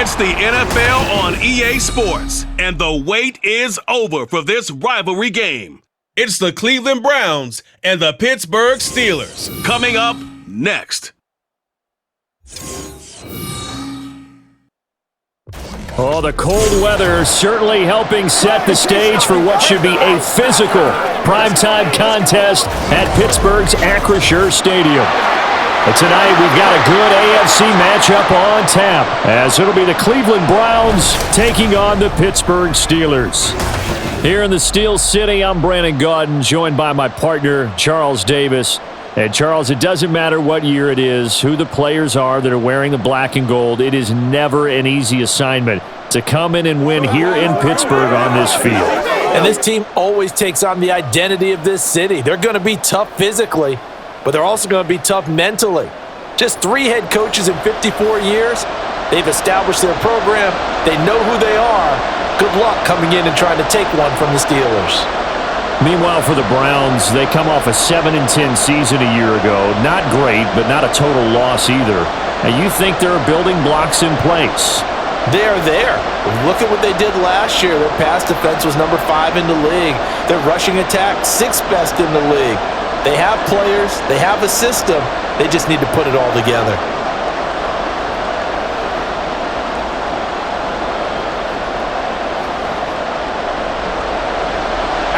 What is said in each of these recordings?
It's the NFL on EA Sports, and the wait is over for this rivalry game. It's the Cleveland Browns and the Pittsburgh Steelers. Coming up next. Oh, the cold weather certainly helping set the stage for what should be a physical primetime contest at Pittsburgh's Acrisure Stadium. But tonight, we've got a good AFC matchup on tap, as it'll be the Cleveland Browns taking on the Pittsburgh Steelers. Here in the Steel City, I'm Brandon Gaudin, joined by my partner, Charles Davis. And Charles, it doesn't matter what year it is, who the players are that are wearing the black and gold, it is never an easy assignment to come in and win here in Pittsburgh on this field. And this team always takes on the identity of this city. They're going to be tough physically, but they're also going to be tough mentally. Just 3 head coaches in 54 years. They've established their program. They know who they are. Good luck coming in and trying to take one from the Steelers. Meanwhile, for the Browns, they come off a 7-10 season a year ago. Not great, but not a total loss either. And you think there are building blocks in place? They are there. Look at what they did last year. Their pass defense was number 5 in the league. Their rushing attack, 6th best in the league. They have players. They have a system. They just need to put it all together.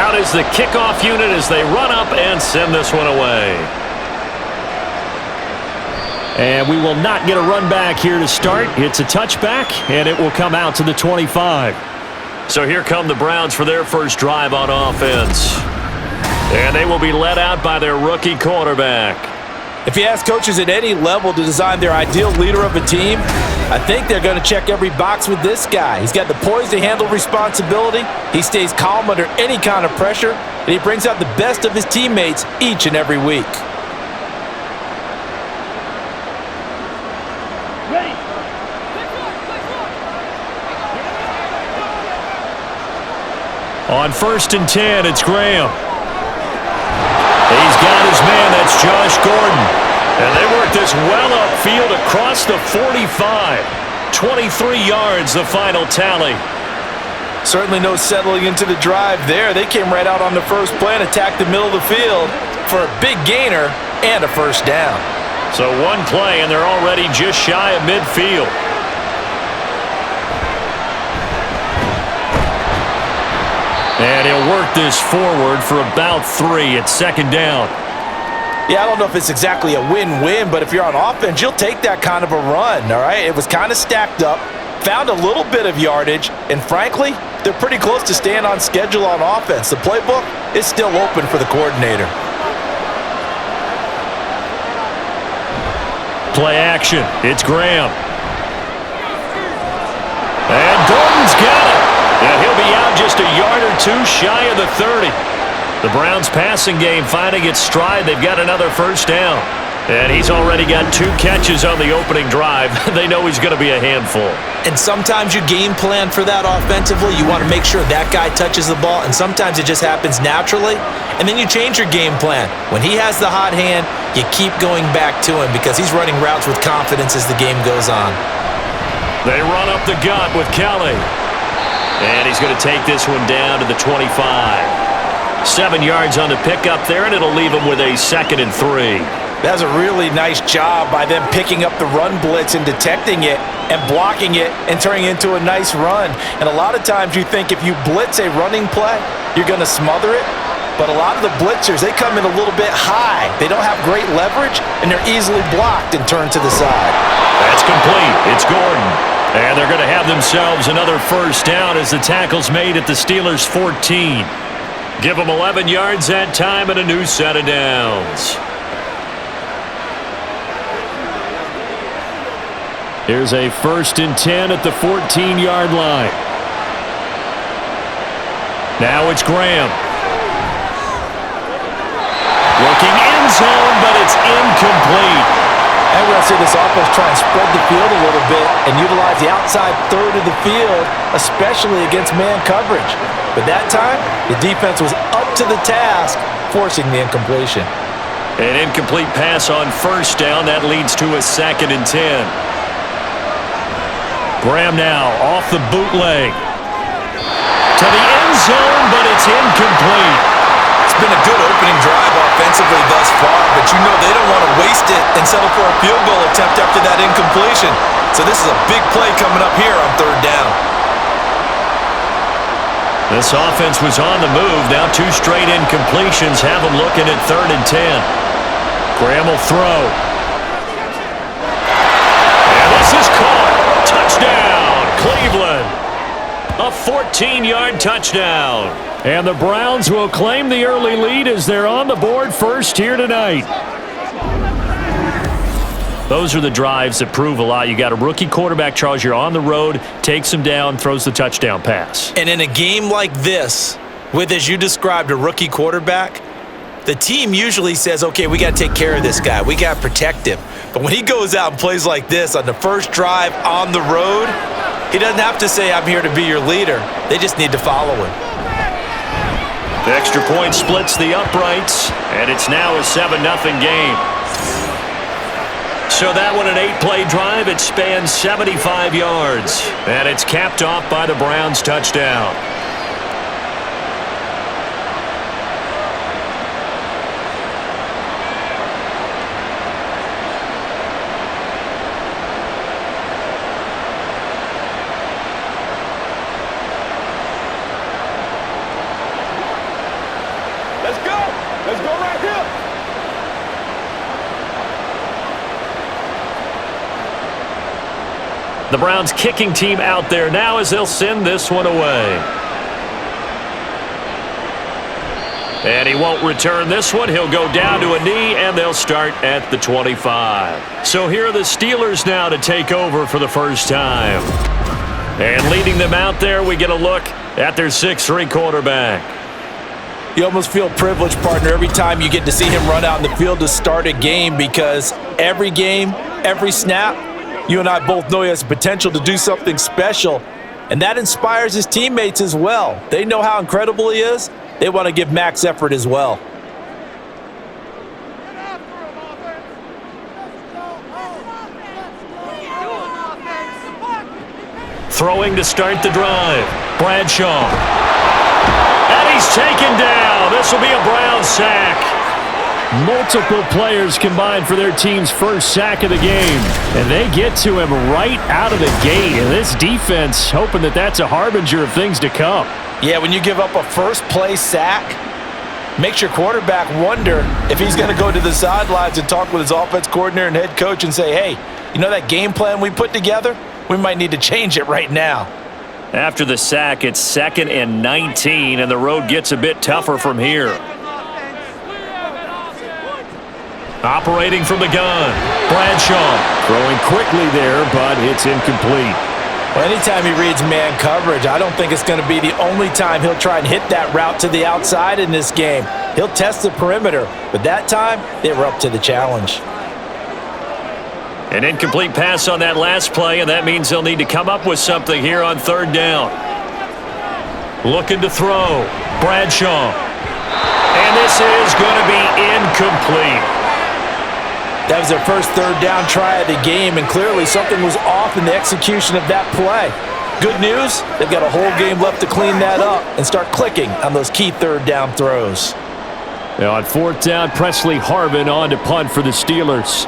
Out is the kickoff unit as they run up and send this one away. And we will not get a run back here to start. It's a touchback, and it will come out to the 25. So here come the Browns for their first drive on offense. And they will be led out by their rookie quarterback. If you ask coaches at any level to design their ideal leader of a team, I think they're going to check every box with this guy. He's got the poise to handle responsibility. He stays calm under any kind of pressure, and he brings out the best of his teammates each and every week. On 1st and 10, it's Graham. He's got his man, that's Josh Gordon. And they work this well upfield across the 45. 23 yards, the final tally. Certainly no settling into the drive there. They came right out on the first play and attacked the middle of the field for a big gainer and a first down. So one play, and they're already just shy of midfield. And he'll work this forward for about 3 at 2nd down. Yeah, I don't know if it's exactly a win-win, but if you're on offense, you'll take that kind of a run, all right? It was kind of stacked up, found a little bit of yardage, and frankly, they're pretty close to staying on schedule on offense. The playbook is still open for the coordinator. Play action. It's Graham. And Gordon's got it. And he'll be out just a yard or 2 shy of the 30. The Browns passing game finding its stride. They've got another first down. And he's already got 2 catches on the opening drive. They know he's going to be a handful. And sometimes you game plan for that offensively. You want to make sure that guy touches the ball, and sometimes it just happens naturally. And then you change your game plan. When he has the hot hand, you keep going back to him because he's running routes with confidence as the game goes on. They run up the gut with Kelly. And he's going to take this one down to the 25. 7 yards on the pickup there, and it'll leave him with a 2nd and 3. That was a really nice job by them picking up the run blitz and detecting it and blocking it and turning it into a nice run. And a lot of times you think if you blitz a running play, you're going to smother it. But a lot of the blitzers, they come in a little bit high. They don't have great leverage, and they're easily blocked and turned to the side. That's complete. It's Gordon. And they're going to have themselves another first down as the tackle's made at the Steelers' 14. Give them 11 yards that time and a new set of downs. Here's a 1st and 10 at the 14-yard line. Now it's Graham. Looking end zone, but it's incomplete. And we're going to see this offense try and spread the field a little bit and utilize the outside third of the field, especially against man coverage. But that time, the defense was up to the task, forcing the incompletion. An incomplete pass on first down. That leads to a 2nd and 10. Graham now off the bootleg. To the end zone, but it's incomplete. It's been a good opening drive offensively thus far, but you know they don't want to waste it and settle for a field goal attempt after that incompletion. So this is a big play coming up here on third down. This offense was on the move. Now 2 straight incompletions have them looking at 3rd and 10. Graham will throw. And this is caught. Touchdown, Cleveland. A 14-yard touchdown. And the Browns will claim the early lead as they're on the board first here tonight. Those are the drives that prove a lot. You got a rookie quarterback, Charles. You're on the road, takes him down, throws the touchdown pass. And in a game like this, with, as you described, a rookie quarterback, the team usually says, okay, we got to take care of this guy. We got to protect him. But when he goes out and plays like this on the first drive on the road, he doesn't have to say, I'm here to be your leader. They just need to follow him. The extra point splits the uprights, and it's now a 7-0 game. So that one, an 8-play drive. It spans 75 yards, and it's capped off by the Browns' touchdown. Let's go right here. The Browns kicking team out there now as they'll send this one away. And he won't return this one. He'll go down to a knee, and they'll start at the 25. So here are the Steelers now to take over for the first time. And leading them out there, we get a look at their 6'3" quarterback. You almost feel privileged, partner, every time you get to see him run out in the field to start a game, because every game, every snap, you and I both know he has the potential to do something special, and that inspires his teammates as well. They know how incredible he is. They want to give max effort as well. Throwing to start the drive, Bradshaw. And he's taken down. This will be a Browns sack. Multiple players combined for their team's first sack of the game. And they get to him right out of the gate. And this defense hoping that that's a harbinger of things to come. Yeah, when you give up a first-play sack, makes your quarterback wonder if he's going to go to the sidelines and talk with his offense coordinator and head coach and say, hey, you know that game plan we put together? We might need to change it right now. After the sack, it's 2nd and 19, and the road gets a bit tougher from here. Operating from the gun, Bradshaw throwing quickly there, but it's incomplete. Well, anytime he reads man coverage, I don't think it's going to be the only time he'll try and hit that route to the outside in this game. He'll test the perimeter, but that time, they were up to the challenge. An incomplete pass on that last play, and that means they'll need to come up with something here on 3rd down. Looking to throw, Bradshaw. And this is going to be incomplete. That was their first 3rd down try of the game, and clearly something was off in the execution of that play. Good news, they've got a whole game left to clean that up and start clicking on those key 3rd down throws. Now on 4th down, Presley Harvin on to punt for the Steelers.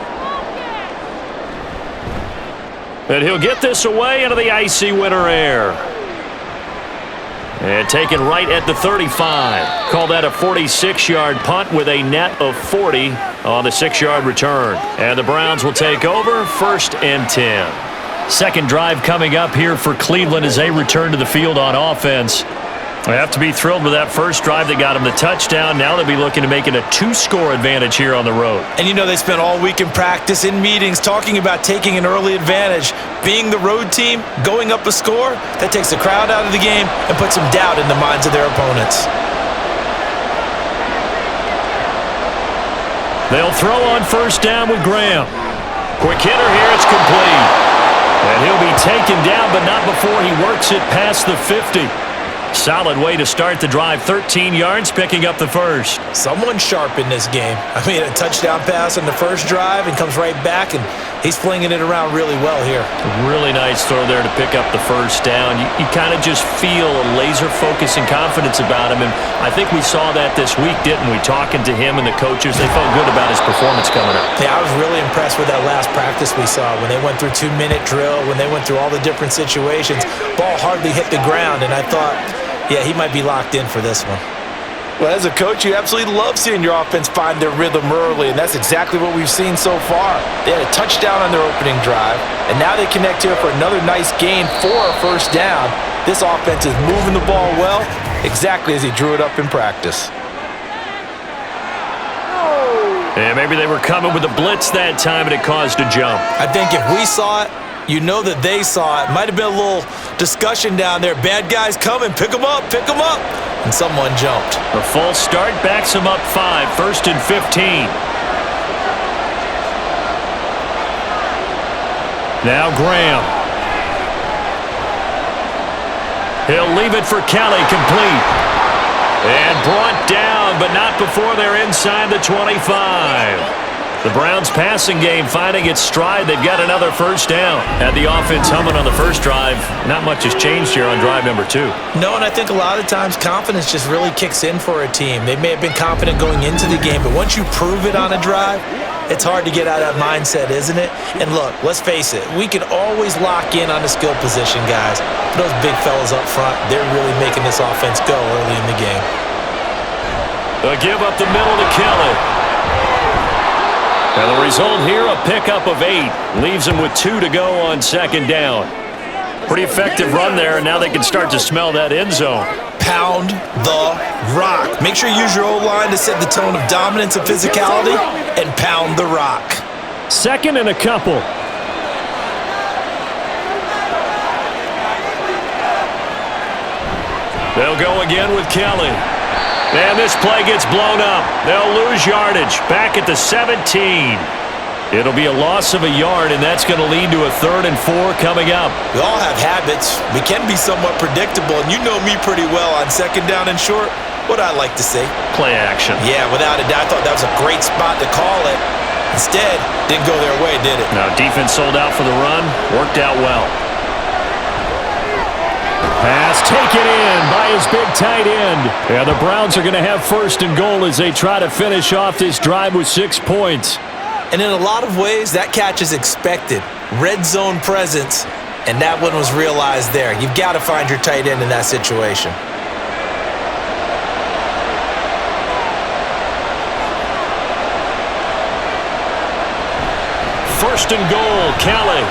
And he'll get this away into the icy winter air. And taken right at the 35. Call that a 46-yard punt with a net of 40 on the 6-yard return. And the Browns will take over 1st and 10. Second drive coming up here for Cleveland as they return to the field on offense. They have to be thrilled with that first drive that got them the touchdown. Now they'll be looking to make it a 2-score advantage here on the road. And you know they spent all week in practice, in meetings, talking about taking an early advantage. Being the road team, going up a score, that takes the crowd out of the game and puts some doubt in the minds of their opponents. They'll throw on 1st down with Graham. Quick hitter here, it's complete. And he'll be taken down, but not before he works it past the 50. Solid way to start the drive. 13 yards, picking up the first. Someone sharp in this game. I mean, a touchdown pass on the first drive and comes right back, and he's flinging it around really well here. Really nice throw there to pick up the first down. You kind of just feel a laser focus and confidence about him, and I think we saw that this week, didn't we? Talking to him and the coaches, they felt good about his performance coming up. Yeah, I was really impressed with that last practice we saw when they went through 2-minute drill, when they went through all the different situations. Ball hardly hit the ground, and I thought, yeah, he might be locked in for this one. Well, as a coach, you absolutely love seeing your offense find their rhythm early, and that's exactly what we've seen so far. They had a touchdown on their opening drive, and now they connect here for another nice gain for a first down. This offense is moving the ball well, exactly as he drew it up in practice. Yeah, maybe they were coming with a blitz that time, and it caused a jump. I think if we saw it, you know that they saw it. Might have been a little discussion down there. Bad guys coming. Pick them up. Pick them up. And someone jumped. A false start backs them up 5. 1st and 15. Now Graham. He'll leave it for Kelly, complete. And brought down, but not before they're inside the 25. The Browns' passing game finding its stride. They've got another first down. Had the offense humming on the first drive. Not much has changed here on drive number 2. No, and I think a lot of times confidence just really kicks in for a team. They may have been confident going into the game, but once you prove it on a drive, it's hard to get out of that mindset, isn't it? And look, let's face it, we can always lock in on the skill position, guys. But those big fellas up front, they're really making this offense go early in the game. A give up the middle to Kelly. And the result here, a pickup of 8. Leaves them with 2 to go on second down. Pretty effective run there, and now they can start to smell that end zone. Pound the rock. Make sure you use your O-line to set the tone of dominance and physicality, and pound the rock. 2nd and a couple. They'll go again with Kelly. And this play gets blown up. They'll lose yardage. Back at the 17. It'll be a loss of a yard, and that's going to lead to a 3rd and 4 coming up. We all have habits. We can be somewhat predictable, and you know me pretty well on second down and short. What I like to say? Play action. Yeah, without a doubt. I thought that was a great spot to call it. Instead, didn't go their way, did it? Now, defense sold out for the run. Worked out well. Pass taken in by his big tight end. Yeah, the Browns are going to have 1st and goal as they try to finish off this drive with 6 points. And in a lot of ways, that catch is expected. Red zone presence, and that one was realized there. You've got to find your tight end in that situation. First and goal, Kelly.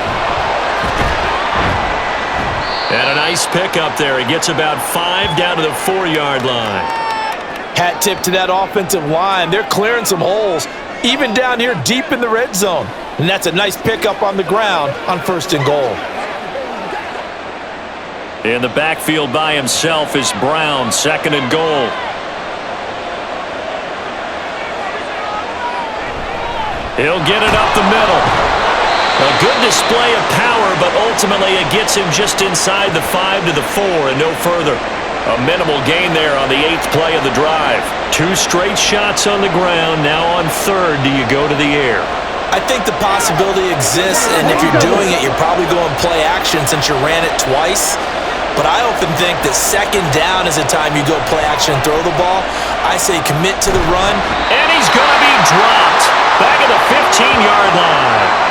And a nice pickup there. He gets about 5 down to the 4-yard line. Hat tip to that offensive line. They're clearing some holes, even down here deep in the red zone. And that's a nice pickup on the ground on 1st and goal. In the backfield by himself is Brown, 2nd and goal. He'll get it up the middle. A good display of power, but ultimately it gets him just inside the 5 to the 4 and no further. A minimal gain there on the 8th play of the drive. 2 straight shots on the ground. Now on 3rd, do you go to the air? I think the possibility exists, and if you're doing it, you're probably going play action since you ran it twice. But I often think that second down is the time you go play action and throw the ball. I say commit to the run. And he's going to be dropped. Back at the 15-yard line.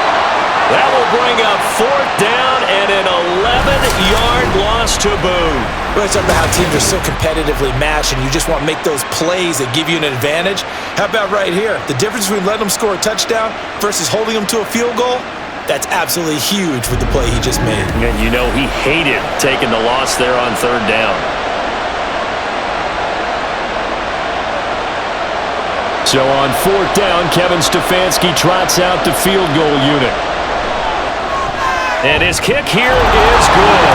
That will bring up 4th down and an 11-yard loss to boot. We're talking about how teams are so competitively matched and you just want to make those plays that give you an advantage. How about right here? The difference between letting them score a touchdown versus holding them to a field goal? That's absolutely huge with the play he just made. And you know he hated taking the loss there on 3rd down. So on 4th down, Kevin Stefanski trots out the field goal unit. And his kick here is good.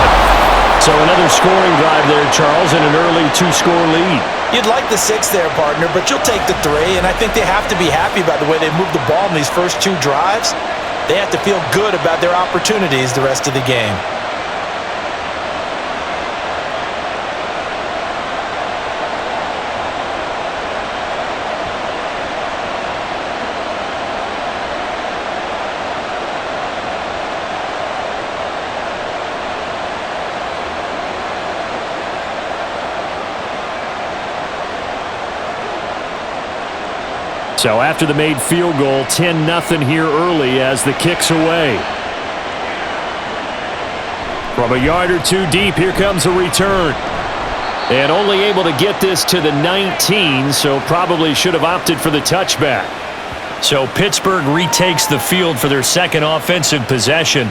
So another scoring drive there, Charles, and an early 2-score lead. You'd like the 6 there, partner, but you'll take the 3, and I think they have to be happy about the way they moved the ball in these first 2 drives. They have to feel good about their opportunities the rest of the game. So after the made field goal, 10-0 here early as the kick's away. From a yard or two deep, here comes a return. And only able to get this to the 19, so probably should have opted for the touchback. So Pittsburgh retakes the field for their second offensive possession.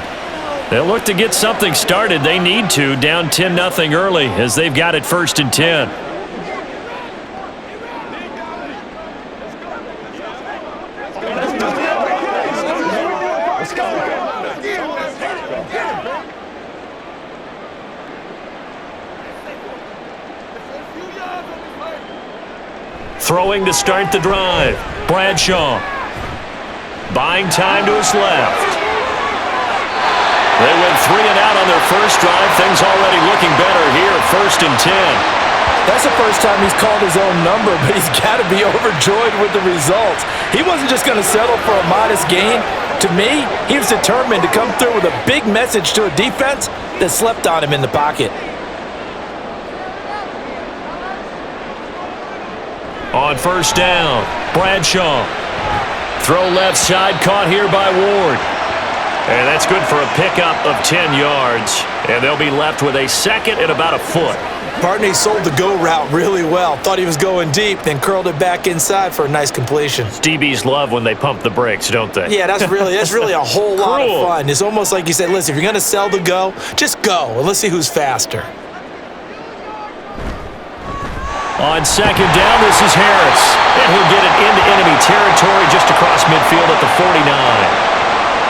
They'll look to get something started. They need to, down 10-0 early as they've got it 1st and 10. Throwing to start the drive. Bradshaw. Buying time to his left. They went 3 and out on their first drive. Things already looking better here. 1st and 10. That's the first time he's called his own number, but he's got to be overjoyed with the results. He wasn't just going to settle for a modest gain. To me, he was determined to come through with a big message to a defense that slept on him in the pocket. On 1st down, Bradshaw. Throw left side, caught here by Ward. And that's good for a pickup of 10 yards. And they'll be left with a second and about a foot. Partner, he sold the go route really well. Thought he was going deep, then curled it back inside for a nice completion. DBs love when they pump the brakes, don't they? Yeah, that's really a whole lot of fun. It's almost like you said, listen, if you're going to sell the go, just go, and let's see who's faster. On 2nd down, this is Harris. And he'll get it into enemy territory just across midfield at the 49.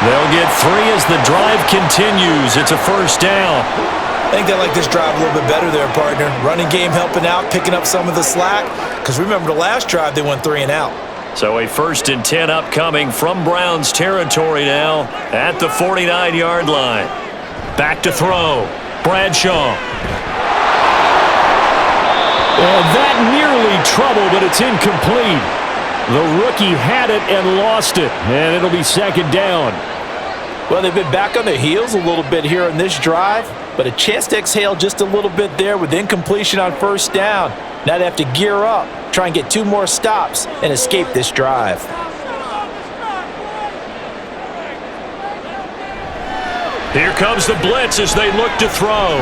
They'll get 3 as the drive continues. It's a 1st down. I think they like this drive a little bit better there, partner. Running game helping out, picking up some of the slack. Because remember, the last drive, they went 3 and out. So a 1st and 10 upcoming from Browns territory now at the 49-yard line. Back to throw. Bradshaw. And that nearly trouble, but it's incomplete. The rookie had it and lost it, and it'll be 2nd down. Well, they've been back on their heels a little bit here on this drive, but a chance to exhale just a little bit there with incompletion on 1st down. Now they have to gear up, try and get 2 more stops, and escape this drive. Here comes the blitz as they look to throw.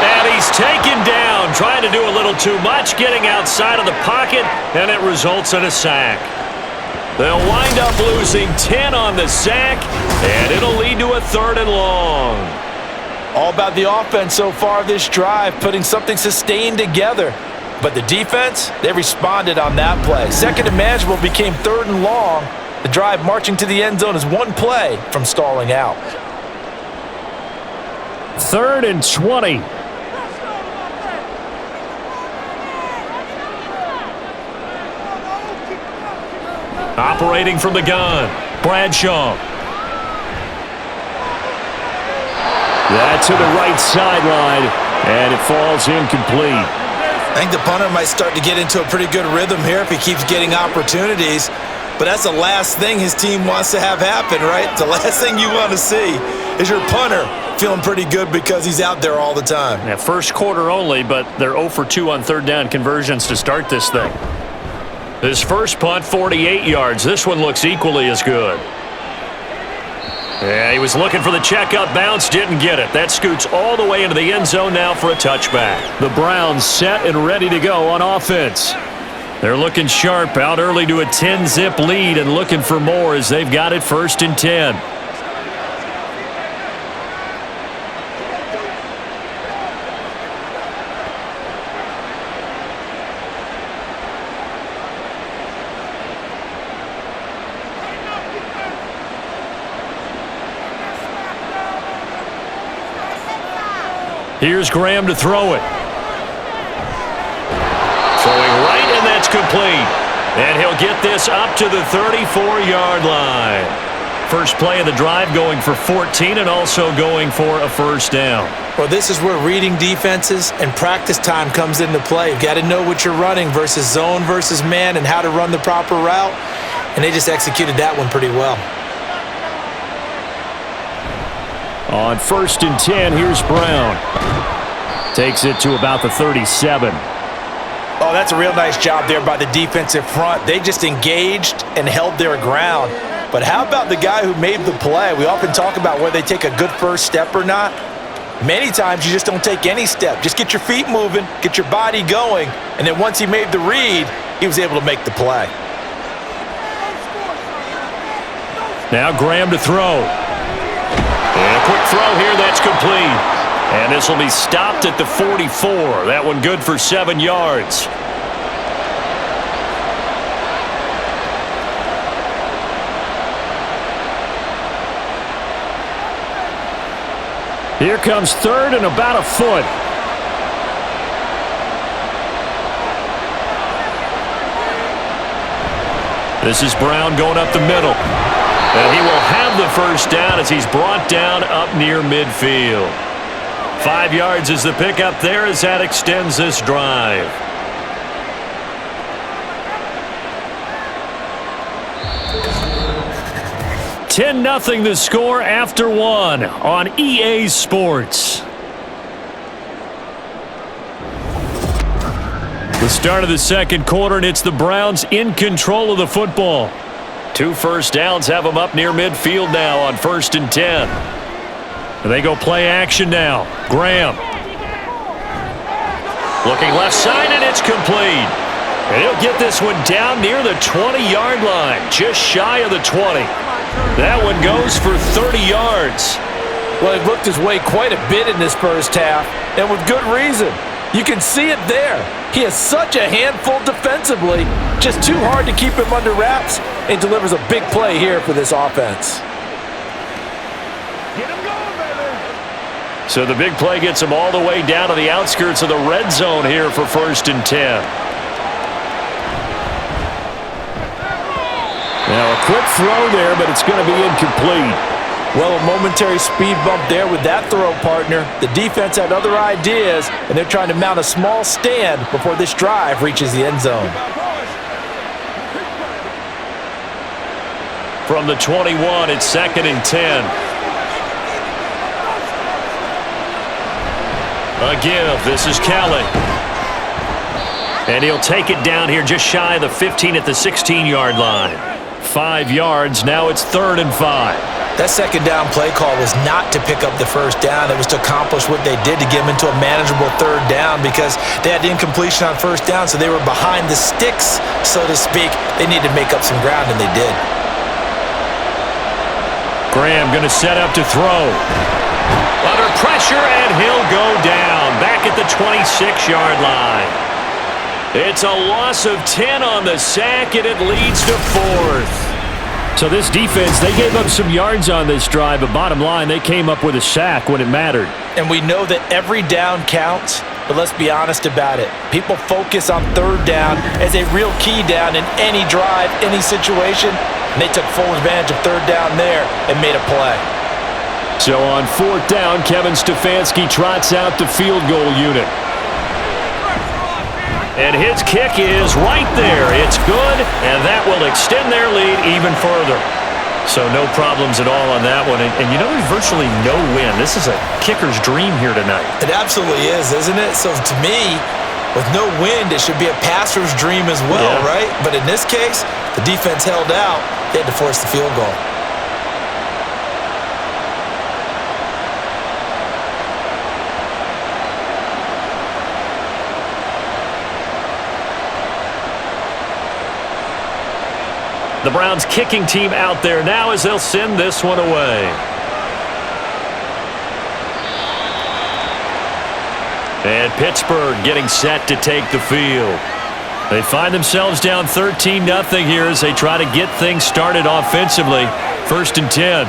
And he's taken down, trying to do a little too much, getting outside of the pocket, and it results in a sack. They'll wind up losing 10 on the sack, and it'll lead to a 3rd and long. All about the offense so far this drive, putting something sustained together. But the defense, they responded on that play. 2nd and manageable became 3rd and long. The drive marching to the end zone is 1 play from stalling out. 3rd and 20. Operating from the gun, Bradshaw. That to the right sideline, and it falls incomplete. I think the punter might start to get into a pretty good rhythm here if he keeps getting opportunities. But that's the last thing his team wants to have happen, right? The last thing you want to see is your punter feeling pretty good because he's out there all the time. Yeah, 1st quarter only, but they're 0 for 2 on 3rd down conversions to start this thing. His first punt, 48 yards. This one looks equally as good. Yeah, he was looking for the checkup bounce, didn't get it. That scoots all the way into the end zone now for a touchback. The Browns set and ready to go on offense. They're looking sharp, out early to a 10-zip lead and looking for more as they've got it 1st and 10. Here's Graham to throw it. Throwing right, and that's complete. And he'll get this up to the 34-yard line. First play of the drive going for 14 and also going for a 1st down. Well, this is where reading defenses and practice time comes into play. You've got to know what you're running versus zone versus man and how to run the proper route. And they just executed that one pretty well. On 1st and 10, here's Brown. Takes it to about the 37. Oh, that's a real nice job there by the defensive front. They just engaged and held their ground. But how about the guy who made the play? We often talk about whether they take a good first step or not. Many times you just don't take any step. Just get your feet moving, get your body going, and then once he made the read, he was able to make the play. Now Graham to throw. And a quick throw here, that's complete. And this will be stopped at the 44. That one good for 7 yards. Here comes third and about a foot. This is Brown going up the middle. And he will have the first down as he's brought down up near midfield. 5 yards is the pickup there as that extends this drive. (10-0) the score after one on EA Sports. The start of the second quarter, and it's the Browns in control of the football. 2 first downs have them up near midfield now on 1st and 10. They go play action now. Graham. Looking left side, and it's complete. And he'll get this one down near the 20-yard line, just shy of the 20. That one goes for 30 yards. Well, he looked his way quite a bit in this first half, and with good reason. You can see it there. He is such a handful defensively, just too hard to keep him under wraps, and delivers a big play here for this offense. Get him going, baby. So the big play gets him all the way down to the outskirts of the red zone here for 1st and 10. Now a quick throw there, but it's going to be incomplete. Well, a momentary speed bump there with that throw, partner. The defense had other ideas, and they're trying to mount a small stand before this drive reaches the end zone. From the 21, it's 2nd and 10. A give. This is Kelly. And he'll take it down here just shy of the 15 at the 16-yard line. 5 yards. Now it's 3rd and 5. That second down play call was not to pick up the first down. It was to accomplish what they did to get them into a manageable 3rd down because they had incompletion on 1st down, so they were behind the sticks, so to speak. They needed to make up some ground, and they did. Graham going to set up to throw. Under pressure, and he'll go down back at the 26-yard line. It's a loss of 10 on the sack, and it leads to 4th. So this defense, they gave up some yards on this drive, but bottom line, they came up with a sack when it mattered. And we know that every down counts, but let's be honest about it. People focus on 3rd down as a real key down in any drive, any situation, and they took full advantage of 3rd down there and made a play. So on 4th down, Kevin Stefanski trots out the field goal unit. And his kick is right there. It's good, and that will extend their lead even further. So no problems at all on that one. And you know, there's virtually no win. This is a kicker's dream here tonight. It absolutely is, isn't it? So to me, with no wind, it should be a passer's dream as well, right? But in this case, the defense held out. They had to force the field goal. The Browns kicking team out there now as they'll send this one away. And Pittsburgh getting set to take the field. They find themselves down 13-0 here as they try to get things started offensively. 1st and 10.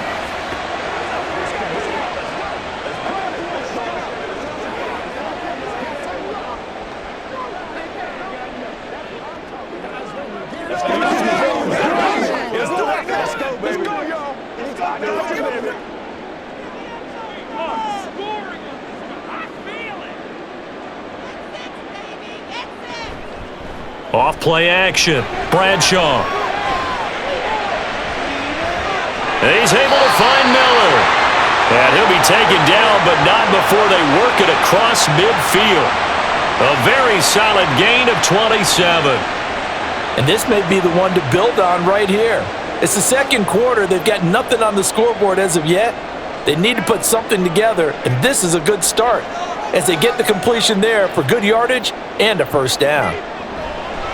Off play action. Bradshaw. And he's able to find Miller. And he'll be taken down, but not before they work it across midfield. A very solid gain of 27. And this may be the one to build on right here. It's the second quarter. They've got nothing on the scoreboard as of yet. They need to put something together, and this is a good start as they get the completion there for good yardage and a first down.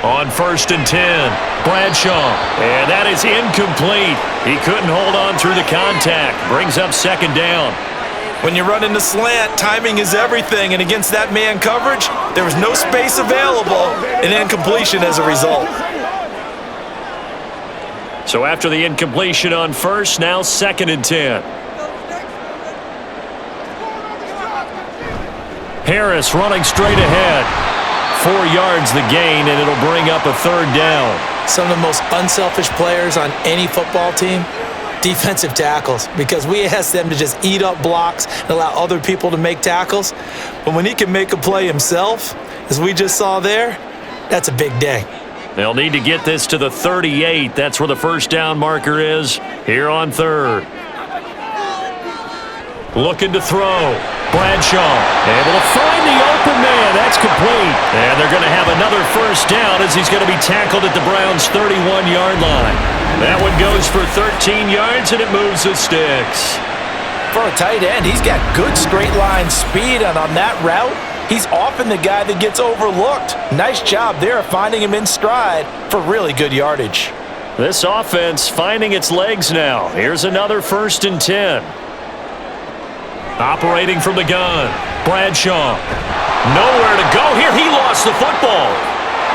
On 1st and 10, Bradshaw, and that is incomplete. He couldn't hold on through the contact. Brings up second down. When you run into slant, timing is everything, and against that man coverage, there was no space available, and incompletion as a result. So after the incompletion on 1st, now 2nd and 10. Harris running straight ahead. 4 yards the gain, and it'll bring up a third down. Some of the most unselfish players on any football team, defensive tackles, because we ask them to just eat up blocks and allow other people to make tackles. But when he can make a play himself, as we just saw there, that's a big day. They'll need to get this to the 38. That's where the first down marker is here on 3rd. Looking to throw. Bradshaw able to find the open man. That's complete. And they're going to have another first down as he's going to be tackled at the Browns' 31-yard line. That one goes for 13 yards, and it moves the sticks. For a tight end, he's got good straight line speed, and on that route, he's often the guy that gets overlooked. Nice job there of finding him in stride for really good yardage. This offense finding its legs now. Here's another 1st and 10. Operating from the gun, Bradshaw. Nowhere to go here. He lost the football.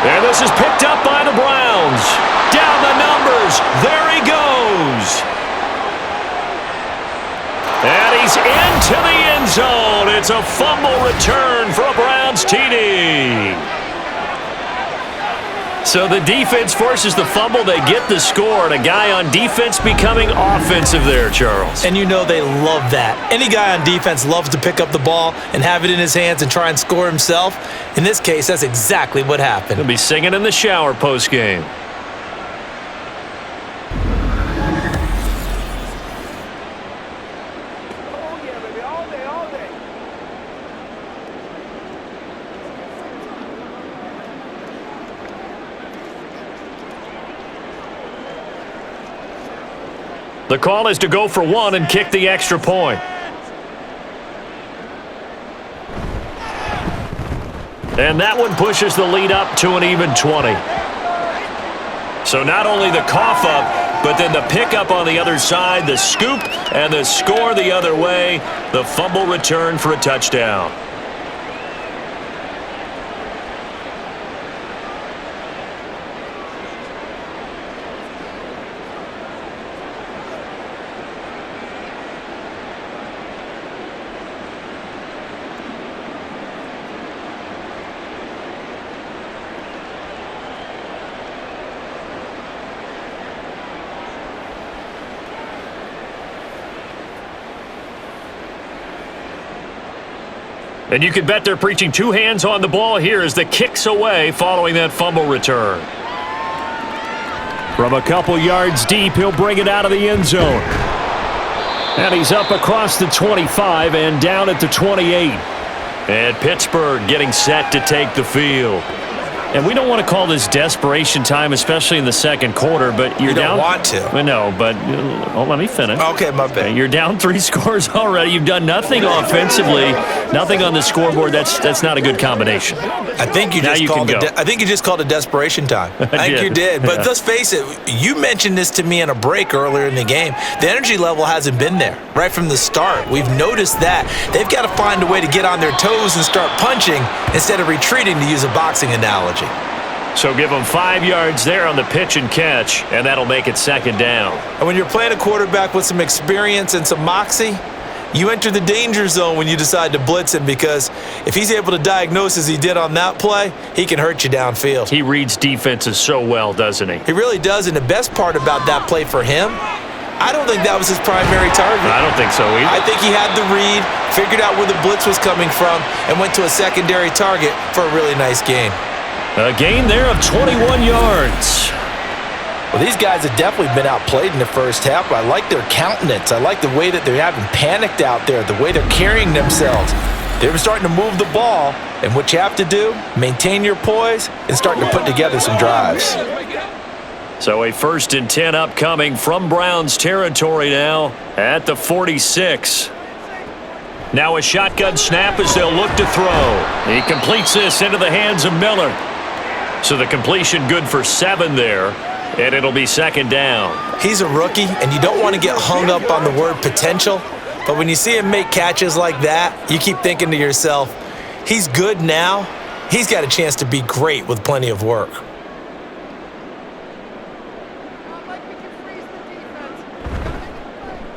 And this is picked up by the Browns. Down the numbers. There he goes. And he's into the end zone. It's a fumble return for a Browns TD. So the defense forces the fumble. They get the score, and a guy on defense becoming offensive there, Charles. And you know they love that. Any guy on defense loves to pick up the ball and have it in his hands and try and score himself. In this case, that's exactly what happened. He'll be singing in the shower post-game. The call is to go for one and kick the extra point. And that one pushes the lead up to an even 20. So not only the cough up, but then the pickup on the other side, the scoop, and the score the other way. The fumble return for a touchdown. And you can bet they're preaching two hands on the ball here as the kick's away following that fumble return. From a couple yards deep, he'll bring it out of the end zone. And he's up across the 25 and down at the 28. And Pittsburgh getting set to take the field. And we don't want to call this desperation time, especially in the second quarter, but you're down. You don't want to. No, but let me finish. Okay, my bad. You're down 3 scores already. You've done nothing offensively, nothing on the scoreboard. That's not a good combination. I think you just called it desperation time. I think you did. But let's face it, you mentioned this to me in a break earlier in the game. The energy level hasn't been there right from the start. We've noticed that. They've got to find a way to get on their toes and start punching instead of retreating, to use a boxing analogy. So give them 5 yards there on the pitch and catch, and that'll make it second down. And when you're playing a quarterback with some experience and some moxie, you enter the danger zone when you decide to blitz him, because if he's able to diagnose as he did on that play, he can hurt you downfield. He reads defenses so well, doesn't he? He really does, and the best part about that play for him, I don't think that was his primary target. I don't think so either. I think he had the read, figured out where the blitz was coming from, and went to a secondary target for a really nice gain. A gain there of 21 yards. Well, these guys have definitely been outplayed in the first half. I like their countenance. I like the way that they're having panicked out there, the way they're carrying themselves. They're starting to move the ball, and what you have to do, maintain your poise and starting to put together some drives. So a 1st and 10 upcoming from Browns territory now at the 46. Now a shotgun snap as they'll look to throw. He completes this into the hands of Miller. So the completion good for 7 there, and it'll be 2nd down. He's a rookie, and you don't want to get hung up on the word potential, but when you see him make catches like that, you keep thinking to yourself, he's good now. He's got a chance to be great with plenty of work.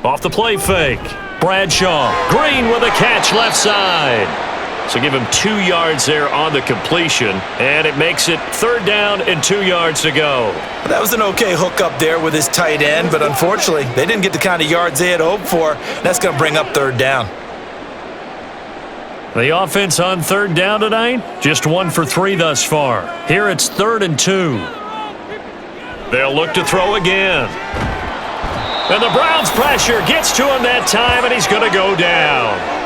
Off the play fake. Bradshaw. Green with a catch left side. So give him 2 yards there on the completion, and it makes it 3rd down and 2 yards to go. That was an okay hook up there with his tight end, but unfortunately, they didn't get the kind of yards they had hoped for. That's going to bring up 3rd down. The offense on 3rd down tonight, just 1 for 3 thus far. Here it's 3rd and 2. They'll look to throw again. And the Browns pressure gets to him that time, and he's going to go down.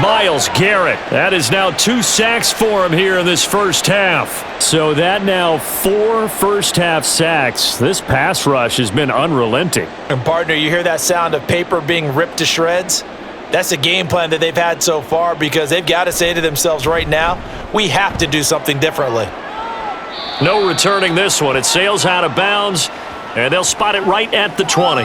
Myles Garrett. That is now 2 sacks for him here in this first half. So that now 4 first-half sacks. This pass rush has been unrelenting. And partner, you hear that sound of paper being ripped to shreds? That's a game plan that they've had so far because they've got to say to themselves right now, we have to do something differently. No returning this one. It sails out of bounds, and they'll spot it right at the 20.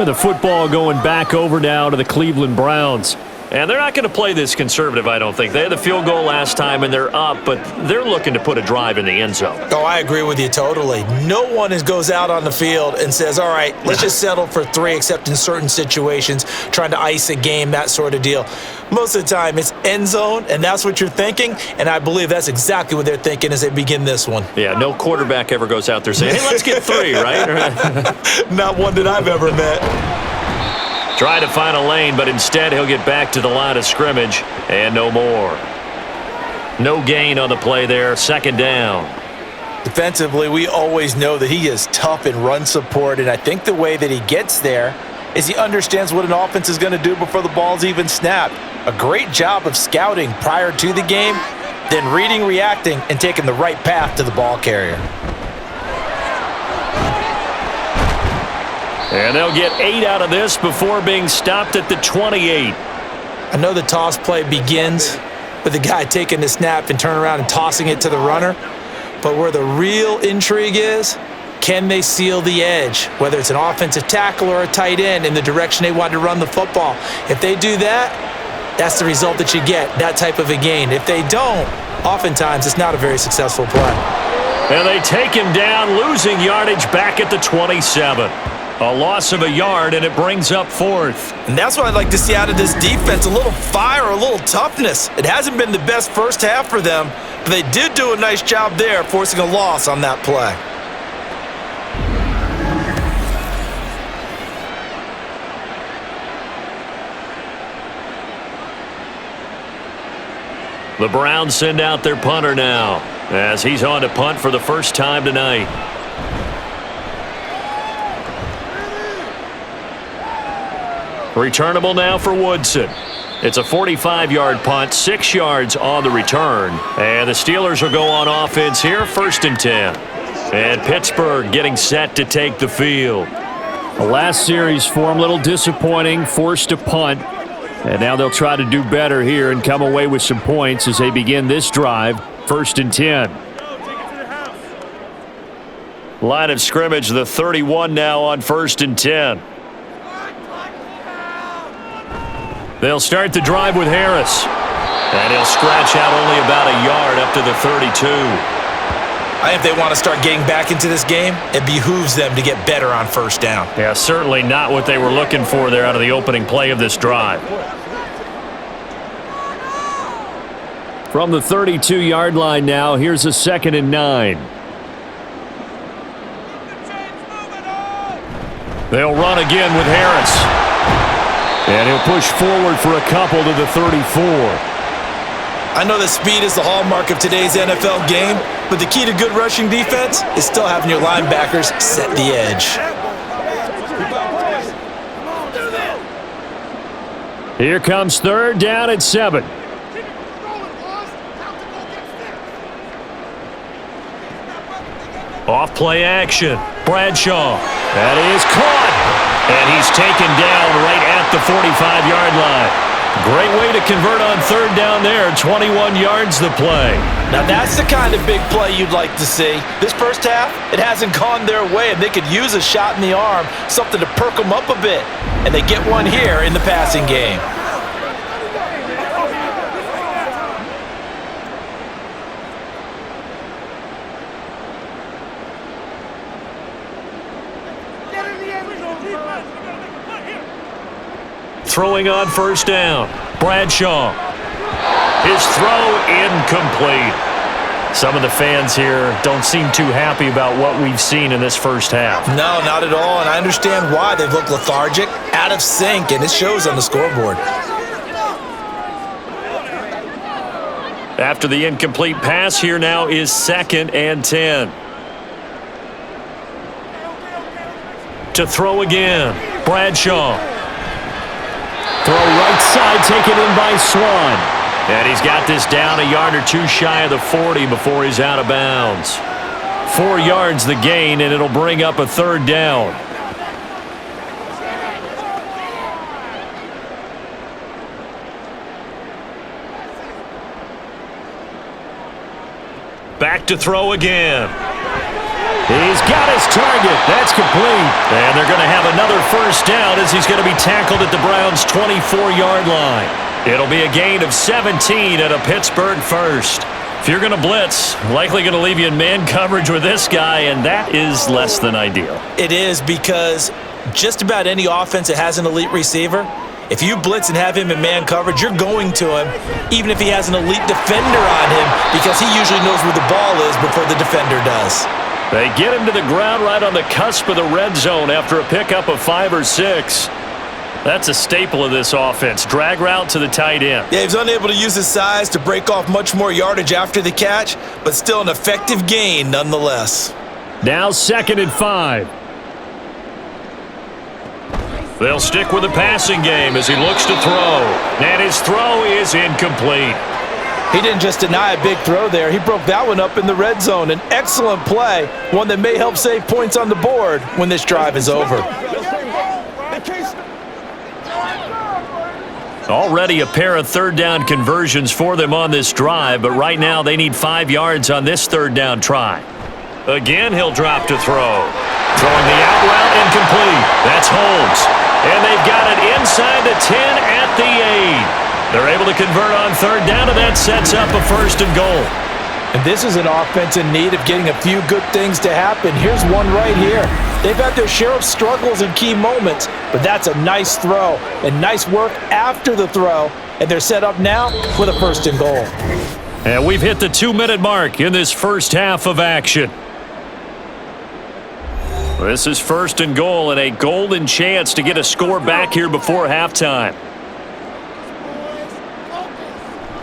The football going back over now to the Cleveland Browns. And they're not going to play this conservative, I don't think. They had the field goal last time, and they're up, but they're looking to put a drive in the end zone. Oh, I agree with you totally. No one goes out on the field and says, all right, let's just settle for 3, except in certain situations, trying to ice a game, that sort of deal. Most of the time, it's end zone, and that's what you're thinking, and I believe that's exactly what they're thinking as they begin this one. Yeah, no quarterback ever goes out there saying, hey, let's get 3, right? Not one that I've ever met. Try to find a lane, but instead he'll get back to the line of scrimmage and no more. No gain on the play there, 2nd down. Defensively, we always know that he is tough in run support, and I think the way that he gets there is he understands what an offense is going to do before the ball's even snapped. A great job of scouting prior to the game, then reading, reacting, and taking the right path to the ball carrier. And they'll get 8 out of this before being stopped at the 28. I know the toss play begins with the guy taking the snap and turning around and tossing it to the runner. But where the real intrigue is, can they seal the edge, whether it's an offensive tackle or a tight end, in the direction they want to run the football? If they do that, that's the result that you get, that type of a gain. If they don't, oftentimes it's not a very successful play. And they take him down, losing yardage back at the 27. A loss of a yard, and it brings up 4th. And that's what I'd like to see out of this defense, a little fire, a little toughness. It hasn't been the best first half for them, but they did do a nice job there, forcing a loss on that play. The Browns send out their punter now, as he's on to punt for the first time tonight. Returnable now for Woodson. It's a 45-yard punt, 6 yards on the return. And the Steelers will go on offense here, 1st and 10. And Pittsburgh getting set to take the field. The last series for them, a little disappointing, forced a punt. And now they'll try to do better here and come away with some points as they begin this drive, 1st and 10. Line of scrimmage, the 31 now on 1st and 10. They'll start the drive with Harris. And he'll scratch out only about a yard up to the 32. I think if they want to start getting back into this game, it behooves them to get better on 1st down. Yeah, certainly not what they were looking for there out of the opening play of this drive. From the 32-yard line now, here's a 2nd and 9. They'll run again with Harris. And he'll push forward for a couple to the 34. I know that speed is the hallmark of today's NFL game, but the key to good rushing defense is still having your linebackers set the edge. Here comes 3rd down at 7. Off play action. Bradshaw. That is caught. And he's taken down right at the 45-yard line. Great way to convert on third down there. 21 yards the play. Now that's the kind of big play you'd like to see. This first half, it hasn't gone their way, and they could use a shot in the arm, something to perk them up a bit. And they get one here in the passing game. Throwing on first down. Bradshaw. His throw incomplete. Some of the fans here don't seem too happy about what we've seen in this first half. No, not at all, and I understand why. They've looked lethargic, out of sync, and it shows on the scoreboard. After the incomplete pass, here now is 2nd and 10. To throw again. Bradshaw. Throw right side, taken in by Swan. And he's got this down a yard or two shy of the 40 before he's out of bounds. 4 yards the gain, and it'll bring up a 3rd down. Back to throw again. He's got his target. That's complete. And they're going to have another first down as he's going to be tackled at the Browns' 24-yard line. It'll be a gain of 17 at a Pittsburgh first. If you're going to blitz, likely going to leave you in man coverage with this guy, and that is less than ideal. It is, because just about any offense that has an elite receiver, if you blitz and have him in man coverage, you're going to him, even if he has an elite defender on him, because he usually knows where the ball is before the defender does. They get him to the ground right on the cusp of the red zone after a pickup of 5 or 6. That's a staple of this offense. Drag route to the tight end. Yeah, he's unable to use his size to break off much more yardage after the catch, but still an effective gain nonetheless. Now 2nd and 5. They'll stick with the passing game as he looks to throw. And his throw is incomplete. He didn't just deny a big throw there. He broke that one up in the red zone. An excellent play, one that may help save points on the board when this drive is over. Already a pair of 3rd down conversions for them on this drive, but right now they need 5 yards on this 3rd down try. Again, he'll drop to throw. Throwing the out route incomplete. That's Holmes. And they've got it inside the 10 at the 8. They're able to convert on 3rd down, and that sets up a 1st and goal. And this is an offense in need of getting a few good things to happen. Here's one right here. They've had their share of struggles in key moments, but that's a nice throw and nice work after the throw. And they're set up now with a 1st and goal. And we've hit the 2-minute mark in this first half of action. This is 1st and goal and a golden chance to get a score back here before halftime.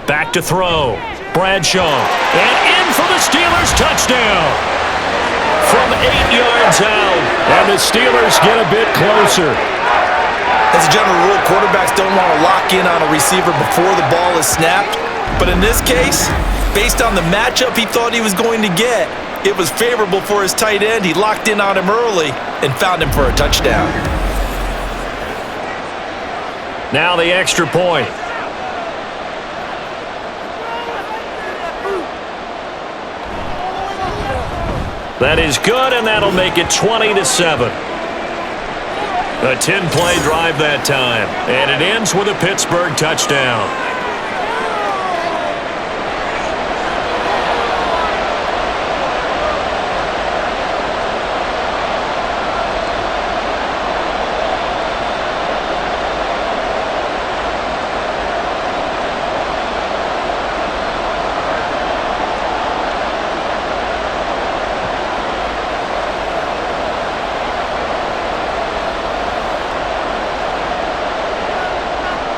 Back to throw. Bradshaw. And in for the Steelers touchdown. From 8 yards out. And the Steelers get a bit closer. As a general rule, quarterbacks don't want to lock in on a receiver before the ball is snapped. But in this case, based on the matchup he thought he was going to get, it was favorable for his tight end. He locked in on him early and found him for a touchdown. Now the extra point. That is good, and that'll make it 20-7. A 10-play drive that time, and it ends with a Pittsburgh touchdown.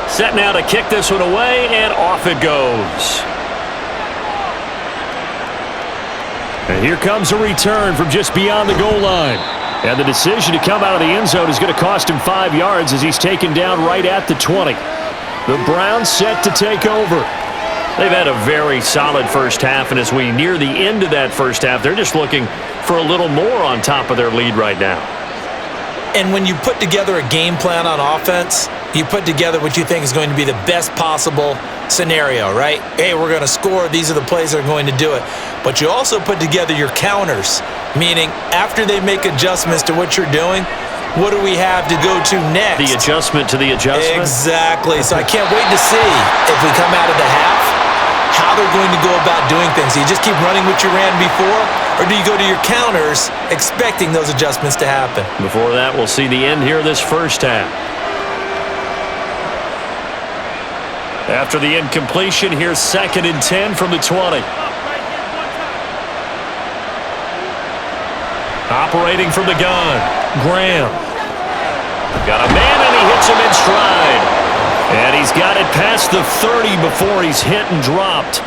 Set now to kick this one away, and off it goes. And here comes a return from just beyond the goal line. And the decision to come out of the end zone is going to cost him 5 yards as he's taken down right at the 20. The Browns set to take over. They've had a very solid first half, and as we near the end of that first half, they're just looking for a little more on top of their lead right now. And when you put together a game plan on offense, you put together what you think is going to be the best possible scenario, right? Hey, we're going to score. These are the plays that are going to do it. But you also put together your counters, meaning after they make adjustments to what you're doing, what do we have to go to next? The adjustment to the adjustment? Exactly. So I can't wait to see if we come out of the half, how they're going to go about doing things. Do you just keep running what you ran before, or do you go to your counters expecting those adjustments to happen? Before that, we'll see the end here of this first half. After the incompletion, here's 2nd and 10 from the 20. Operating from the gun, Graham. Got a man, and he hits him in stride. And he's got it past the 30 before he's hit and dropped.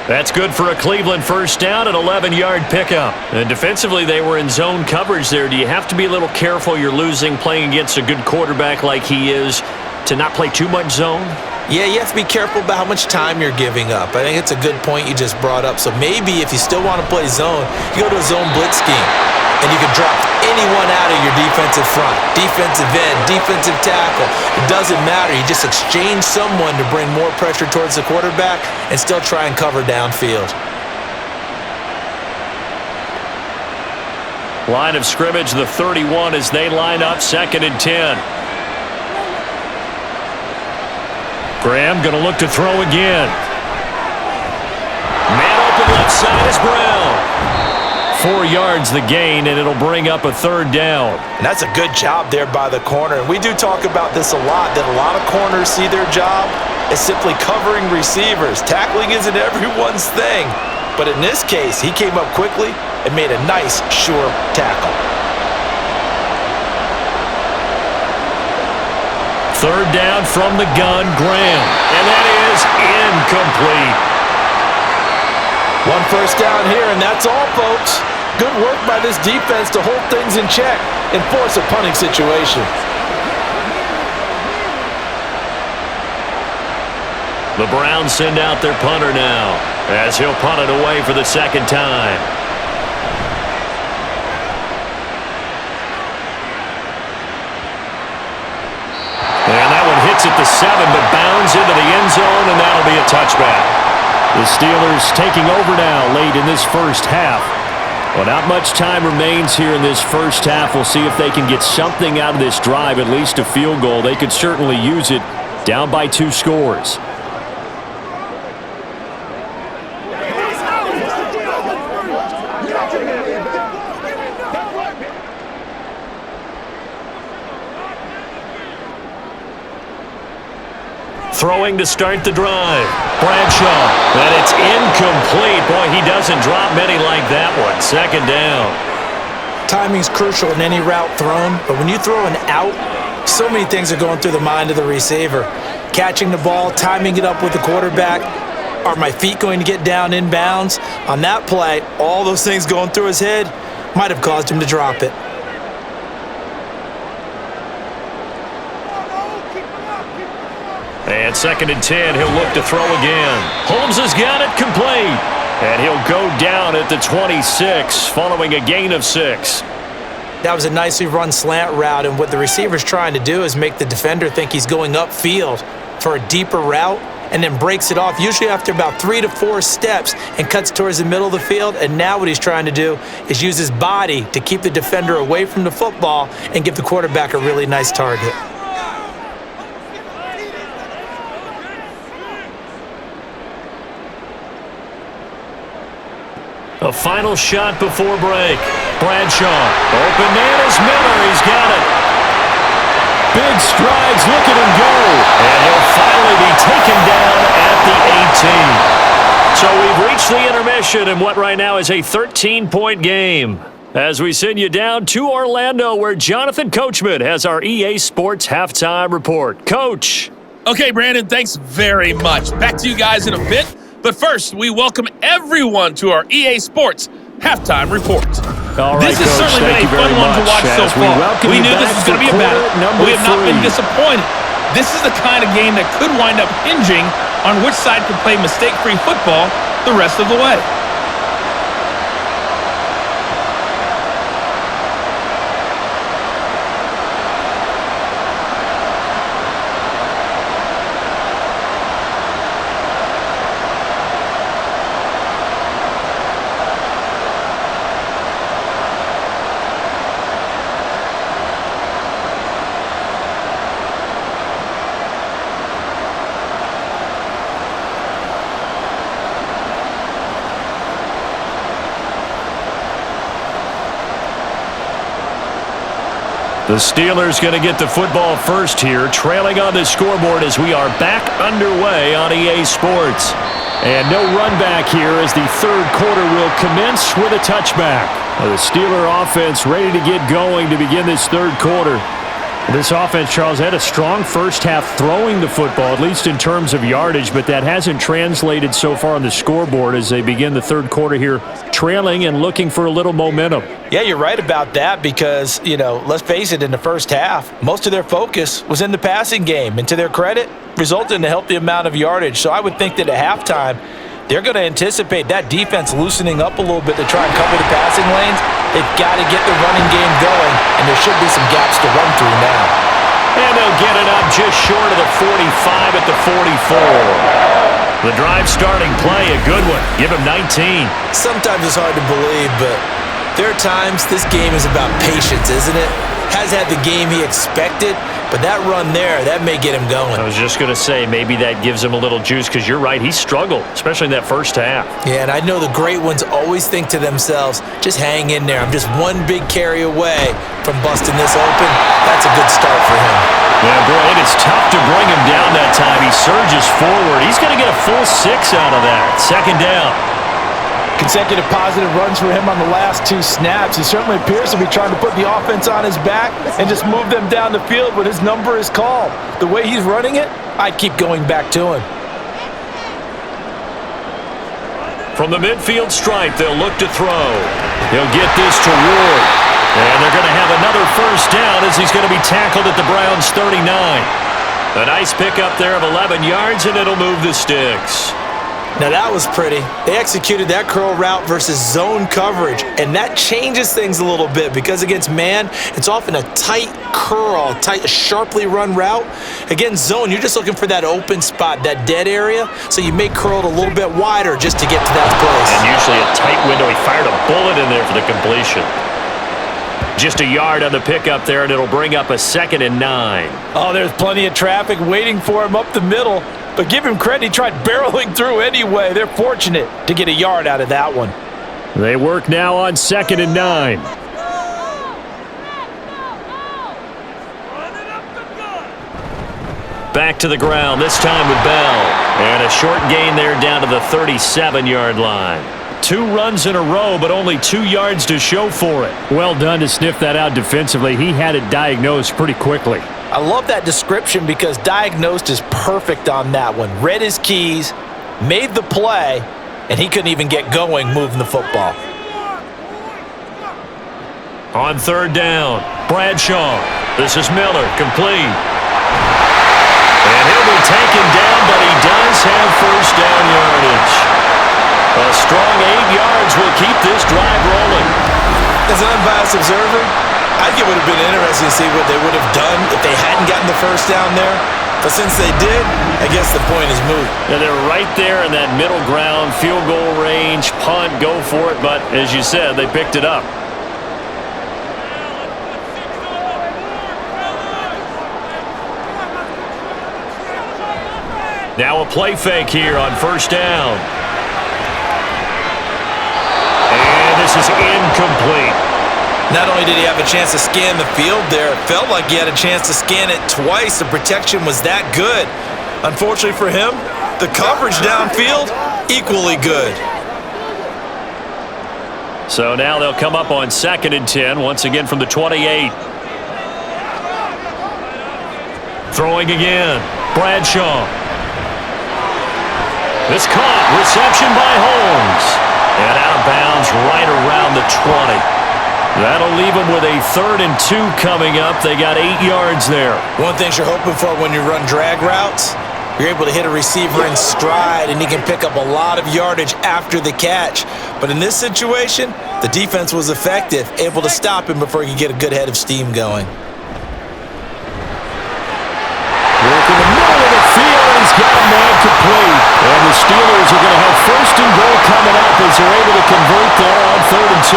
That's good for a Cleveland first down, an 11-yard pickup. And defensively, they were in zone coverage there. Do you have to be a little careful? You're losing, playing against a good quarterback like he is, to not play too much zone? Yeah, you have to be careful about how much time you're giving up. I think it's a good point you just brought up. So maybe if you still want to play zone, you go to a zone blitz scheme. And you can drop anyone out of your defensive front, defensive end, defensive tackle. It doesn't matter. You just exchange someone to bring more pressure towards the quarterback and still try and cover downfield. Line of scrimmage, the 31 as they line up, 2nd and 10. Graham going to look to throw again. Man open left side is Brown. 4 yards the gain, and it'll bring up a 3rd down. And that's a good job there by the corner. And we do talk about this a lot, that a lot of corners see their job as simply covering receivers. Tackling isn't everyone's thing. But in this case, he came up quickly and made a nice, sure tackle. 3rd down from the gun, Graham. And that is incomplete. 1 first down here, and that's all, folks. Good work by this defense to hold things in check and force a punting situation. The Browns send out their punter now, as he'll punt it away for the 2nd time. And that one hits at the 7, but bounds into the end zone, and that'll be a touchback. The Steelers taking over now late in this first half. Well, not much time remains here in this first half. We'll see if they can get something out of this drive, at least a field goal. They could certainly use it, down by 2 scores. Throwing to start the drive. Bradshaw. And it's incomplete. Boy, he doesn't drop many like that one. 2nd down. Timing's crucial in any route thrown, but when you throw an out, so many things are going through the mind of the receiver. Catching the ball, timing it up with the quarterback. Are my feet going to get down in bounds? On that play, all those things going through his head might have caused him to drop it. And 2nd and 10, he'll look to throw again. Holmes has got it complete. And he'll go down at the 26, following a gain of 6. That was a nicely run slant route, and what the receiver's trying to do is make the defender think he's going upfield for a deeper route, and then breaks it off, usually after about 3 to 4 steps, and cuts towards the middle of the field. And now what he's trying to do is use his body to keep the defender away from the football and give the quarterback a really nice target. A final shot before break. Bradshaw. Open man is Miller. He's got it. Big strides. Look at him go. And he'll finally be taken down at the 18. So we've reached the intermission in what right now is a 13-point game, as we send you down to Orlando, where Jonathan Coachman has our EA Sports Halftime Report. Coach. Okay, Brandon, thanks very much. Back to you guys in a bit. But first, we welcome everyone to our EA Sports Halftime Report. All right, this has Coach, certainly been a fun one to watch so far. We knew this was going to be a battle. We have not been disappointed. This is the kind of game that could wind up hinging on which side can play mistake-free football the rest of the way. The Steelers going to get the football first here, trailing on the scoreboard as we are back underway on EA Sports. And no run back here as the third quarter will commence with a touchback. The Steeler offense ready to get going to begin this third quarter. This offense, Charles, had a strong first half throwing the football, at least in terms of yardage, but that hasn't translated so far on the scoreboard as they begin the third quarter here, trailing and looking for a little momentum. Yeah, you're right about that because, let's face it, in the first half, most of their focus was in the passing game. And to their credit, resulted in a healthy amount of yardage. So I would think that at halftime, they're going to anticipate that defense loosening up a little bit to try and cover the passing lanes. They've got to get the running game going, and there should be some gaps to run through now. And they'll get it up just short of the 45 at the 44. The drive starting play, a good one. Give him 19. Sometimes it's hard to believe, but there are times this game is about patience, isn't it? Has had the game he expected, but that run there, that may get him going. I was just going to say, maybe that gives him a little juice because you're right, he struggled, especially in that first half. Yeah, and I know the great ones always think to themselves, just hang in there. I'm just one big carry away from busting this open. That's a good start for him. Yeah, boy, it is tough to bring him down that time. He surges forward. He's going to get a full 6 out of that. Second down. Consecutive positive runs for him on the last 2 snaps. He certainly appears to be trying to put the offense on his back and just move them down the field when his number is called. The way he's running it, I'd keep going back to him. From the midfield stripe, they'll look to throw. He'll get this to Ward. And they're going to have another first down as he's going to be tackled at the Browns' 39. A nice pickup there of 11 yards, and it'll move the sticks. Now that was pretty. They executed that curl route versus zone coverage, and that changes things a little bit because against man, it's often a tight curl, sharply run route. Against zone, you're just looking for that open spot, that dead area, so you may curl it a little bit wider just to get to that place. And usually a tight window. He fired a bullet in there for the completion. Just a yard on the pickup there, and it'll bring up a 2nd and 9. Oh, there's plenty of traffic waiting for him up the middle. But give him credit, he tried barreling through anyway. They're fortunate to get a yard out of that one. They work now on 2nd and 9. Back to the ground, this time with Bell. And a short gain there down to the 37-yard line. 2 runs in a row, but only 2 yards to show for it. Well done to sniff that out defensively. He had it diagnosed pretty quickly. I love that description because diagnosed is perfect on that one. Read his keys, made the play, and he couldn't even get going moving the football. On 3rd down, Bradshaw. This is Miller, complete. And he'll be taken down, but he does have first down yardage. A strong 8 yards will keep this drive rolling. As an unbiased observer, I think it would have been interesting to see what they would have done if they hadn't gotten the first down there. But since they did, I guess the point is moot. Yeah, they're right there in that middle ground, field goal range, punt, go for it. But as you said, they picked it up. Now a play fake here on first down. And this is incomplete. Not only did he have a chance to scan the field there, it felt like he had a chance to scan it twice. The protection was that good. Unfortunately for him, the coverage downfield, equally good. So now they'll come up on 2nd and 10, once again from the 28. Throwing again, Bradshaw. This caught, reception by Holmes. And out of bounds right around the 20. That'll leave them with a 3rd and 2 coming up. They got 8 yards there. One thing you're hoping for when you run drag routes, You're able to hit a receiver in stride, and he can pick up a lot of yardage after the catch. But in this situation, the defense was effective, able to stop him before he could get a good head of steam going. Work in the middle of the field, and he's got a man complete. And the Steelers are going to have first and goal coming up as they're able to convert there on 3rd and 2.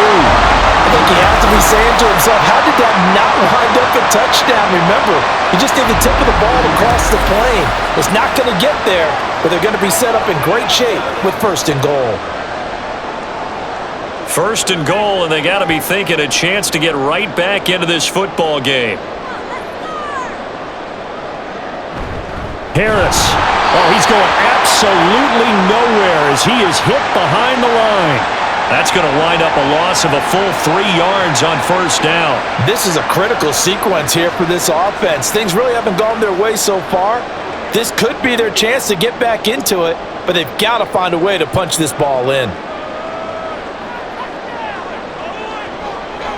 I think he has to be saying to himself, how did that not wind up a touchdown? Remember, he just did the tip of the ball across the plane. It's not going to get there, but they're going to be set up in great shape with 1st and goal. 1st and goal, and they got to be thinking a chance to get right back into this football game. Harris. Oh, he's going absolutely nowhere as he is hit behind the line. That's going to wind up a loss of a full 3 yards on 1st down. This is a critical sequence here for this offense. Things really haven't gone their way so far. This could be their chance to get back into it, but they've got to find a way to punch this ball in.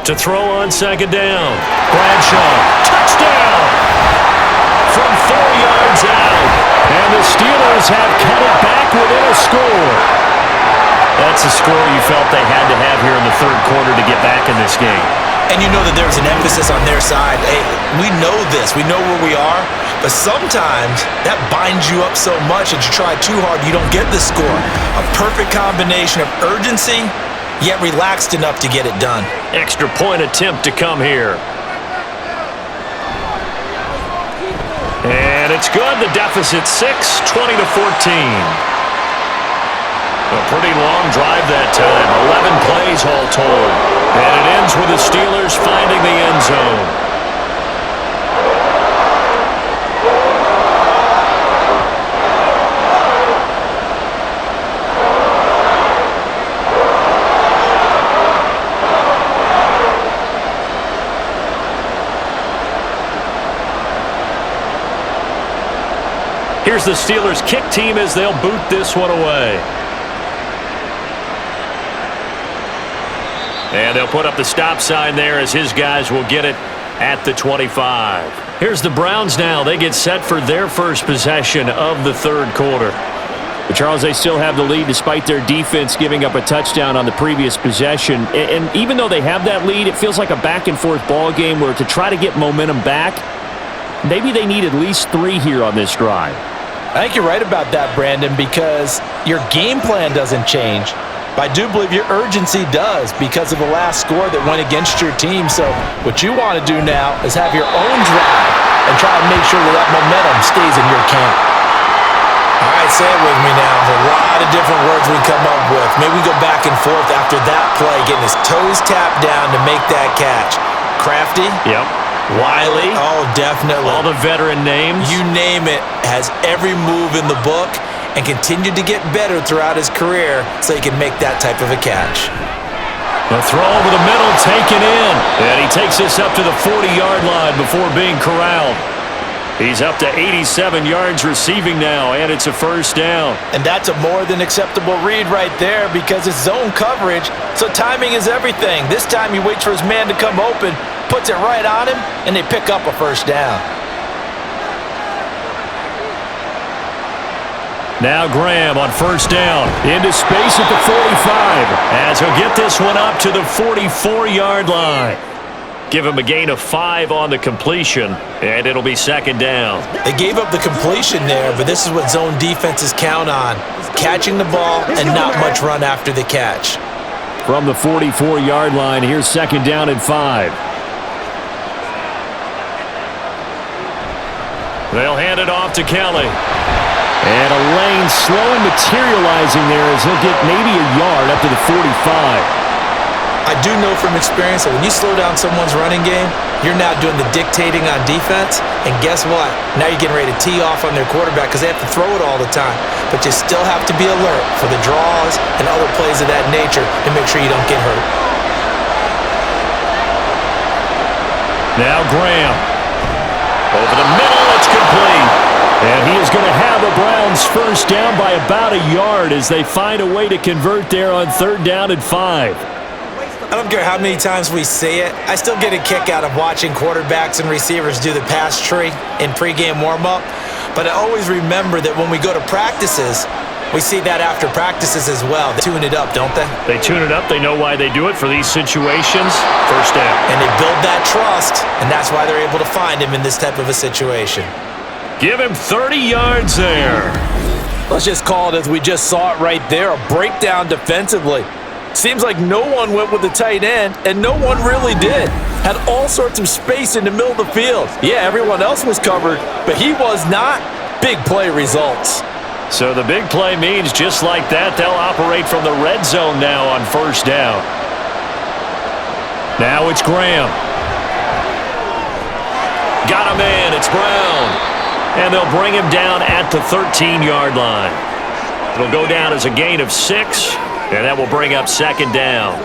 To throw on 2nd down. Bradshaw. Touchdown! From 4 yards out. And the Steelers have cut it back within a score. That's a score you felt they had to have here in the 3rd quarter to get back in this game. And you know that there's an emphasis on their side. Hey, we know this. We know where we are. But sometimes that binds you up so much that you try too hard, you don't get the score. A perfect combination of urgency, yet relaxed enough to get it done. Extra point attempt to come here. And it's good. The deficit 6, 20-14. A pretty long drive that time. 11 plays all told. And it ends with the Steelers finding the end zone. Here's the Steelers kick team as they'll boot this one away. And they'll put up the stop sign there as his guys will get it at the 25. Here's the Browns now. They get set for their first possession of the 3rd quarter. But Charles, they still have the lead despite their defense giving up a touchdown on the previous possession. And even though they have that lead, it feels like a back-and-forth ball game where to try to get momentum back, maybe they need at least 3 here on this drive. I think you're right about that, Brandon, because your game plan doesn't change. But I do believe your urgency does because of the last score that went against your team. So what you want to do now is have your own drive and try to make sure that momentum stays in your camp. All right, say it with me now. There's a lot of different words we come up with. Maybe we go back and forth after that play, getting his toes tapped down to make that catch. Crafty? Yep. Wiley? Oh, definitely. All the veteran names? You name it. Has every move in the book and continued to get better throughout his career so he can make that type of a catch. The throw over the middle taken in. And he takes this up to the 40-yard line before being corralled. He's up to 87 yards receiving now, and it's a 1st down. And that's a more than acceptable read right there because it's zone coverage, so timing is everything. This time he waits for his man to come open, puts it right on him, and they pick up a 1st down. Now Graham on 1st down. Into space at the 45 as he'll get this one up to the 44-yard line. Give him a gain of 5 on the completion, and it'll be 2nd down. They gave up the completion there, but this is what zone defenses count on. Catching the ball and not much run after the catch. From the 44-yard line, here's 2nd down and 5. They'll hand it off to Kelly. And a lane slow and materializing there as he'll get maybe a yard up to the 45. I do know from experience that when you slow down someone's running game, you're now doing the dictating on defense. And guess what? Now you're getting ready to tee off on their quarterback because they have to throw it all the time. But you still have to be alert for the draws and other plays of that nature to make sure you don't get hurt. Now Graham. Over the middle, it's complete. And he is going to have a Browns 1st down by about a yard as they find a way to convert there on 3rd down and 5. I don't care how many times we say it, I still get a kick out of watching quarterbacks and receivers do the pass tree in pregame warm-up. But I always remember that when we go to practices, we see that after practices as well. They tune it up, don't they? They tune it up. They know why they do it for these situations. First down. And they build that trust, and that's why they're able to find him in this type of a situation. Give him 30 yards there. Let's just call it as we just saw it right there, a breakdown defensively. Seems like no one went with the tight end, and no one really did. Had all sorts of space in the middle of the field. Yeah, everyone else was covered, but he was not. Big play results. So the big play means just like that, they'll operate from the red zone now on first down. Now it's Graham. Got him in. It's Brown. And they'll bring him down at the 13-yard line. It'll go down as a gain of 6, and that will bring up second down.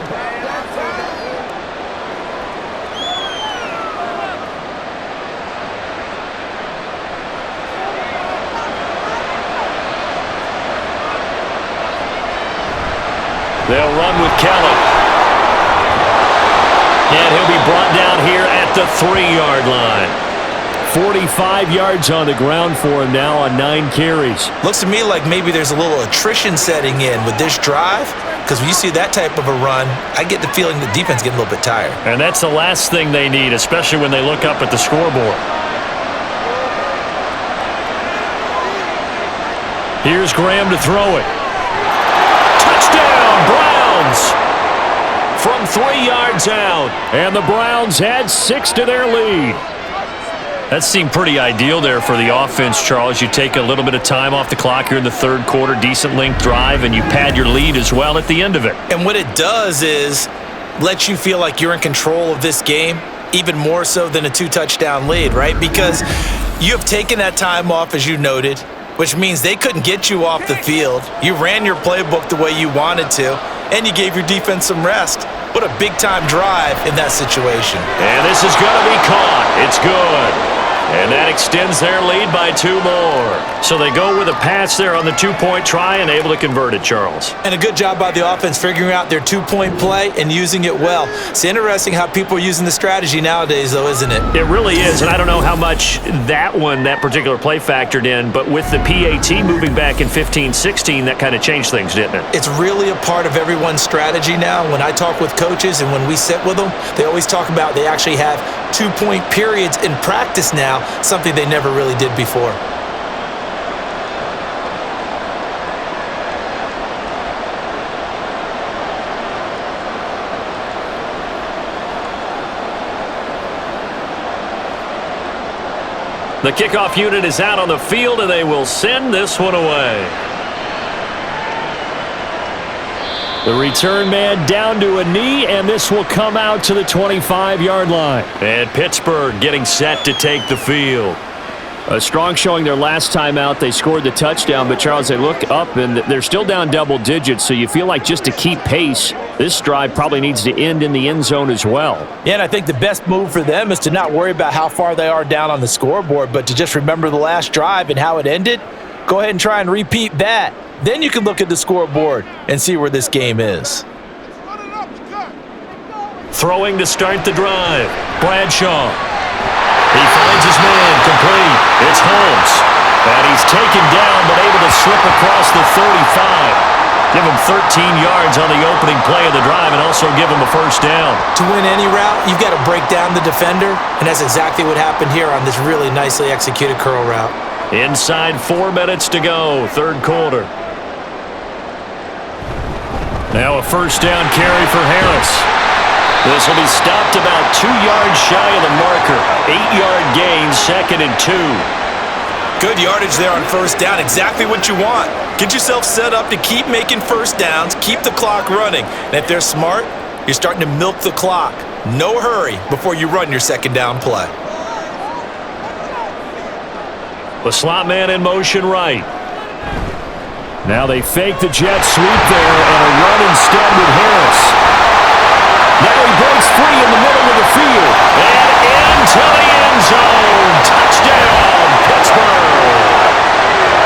They'll run with Kelly. And he'll be brought down here at the 3-yard line. 45 yards on the ground for him now on 9 carries. Looks to me like maybe there's a little attrition setting in with this drive, because when you see that type of a run, I get the feeling the defense getting a little bit tired. And that's the last thing they need, especially when they look up at the scoreboard. Here's Graham to throw it. Touchdown, Browns! From 3 yards out. And the Browns add 6 to their lead. That seemed pretty ideal there for the offense, Charles. You take a little bit of time off the clock here in the third quarter, decent length drive, and you pad your lead as well at the end of it. And what it does is let you feel like you're in control of this game, even more so than a 2-touchdown lead, right? Because you have taken that time off, as you noted, which means they couldn't get you off the field. You ran your playbook the way you wanted to, and you gave your defense some rest. What a big-time drive in that situation. And this is going to be caught. It's good. And that extends their lead by 2 more. So they go with a pass there on the 2-point try and able to convert it, Charles. And a good job by the offense figuring out their 2-point play and using it well. It's interesting how people are using the strategy nowadays, though, isn't it? It really is, and I don't know how much that particular play factored in, but with the PAT moving back in 15-16, that kind of changed things, didn't it? It's really a part of everyone's strategy now. When I talk with coaches and when we sit with them, they always talk about they actually have 2-point periods in practice now, something they never really did before. The kickoff unit is out on the field, and they will send this one away. The return man down to a knee, and this will come out to the 25-yard line. And Pittsburgh getting set to take the field. A strong showing their last time out. They scored the touchdown, but, Charles, they look up, and they're still down double digits, so you feel like just to keep pace, this drive probably needs to end in the end zone as well. Yeah, and I think the best move for them is to not worry about how far they are down on the scoreboard, but to just remember the last drive and how it ended. Go ahead and try and repeat that. Then you can look at the scoreboard and see where this game is. Throwing to start the drive. Bradshaw. He finds his man complete. It's Holmes. And he's taken down but able to slip across the 35. Give him 13 yards on the opening play of the drive and also give him a first down. To win any route, you've got to break down the defender, and that's exactly what happened here on this really nicely executed curl route. Inside 4 minutes to go, third quarter. Now a first down carry for Harris. This will be stopped about 2 yards shy of the marker. 8-yard gain, 2nd and 2. Good yardage there on first down. Exactly what you want. Get yourself set up to keep making first downs, keep the clock running. And if they're smart, you're starting to milk the clock. No hurry before you run your second down play. The slot man in motion right. Now they fake the jet sweep there and a run instead with Harris. Now he breaks free in the middle of the field and into the end zone. Touchdown, Pittsburgh.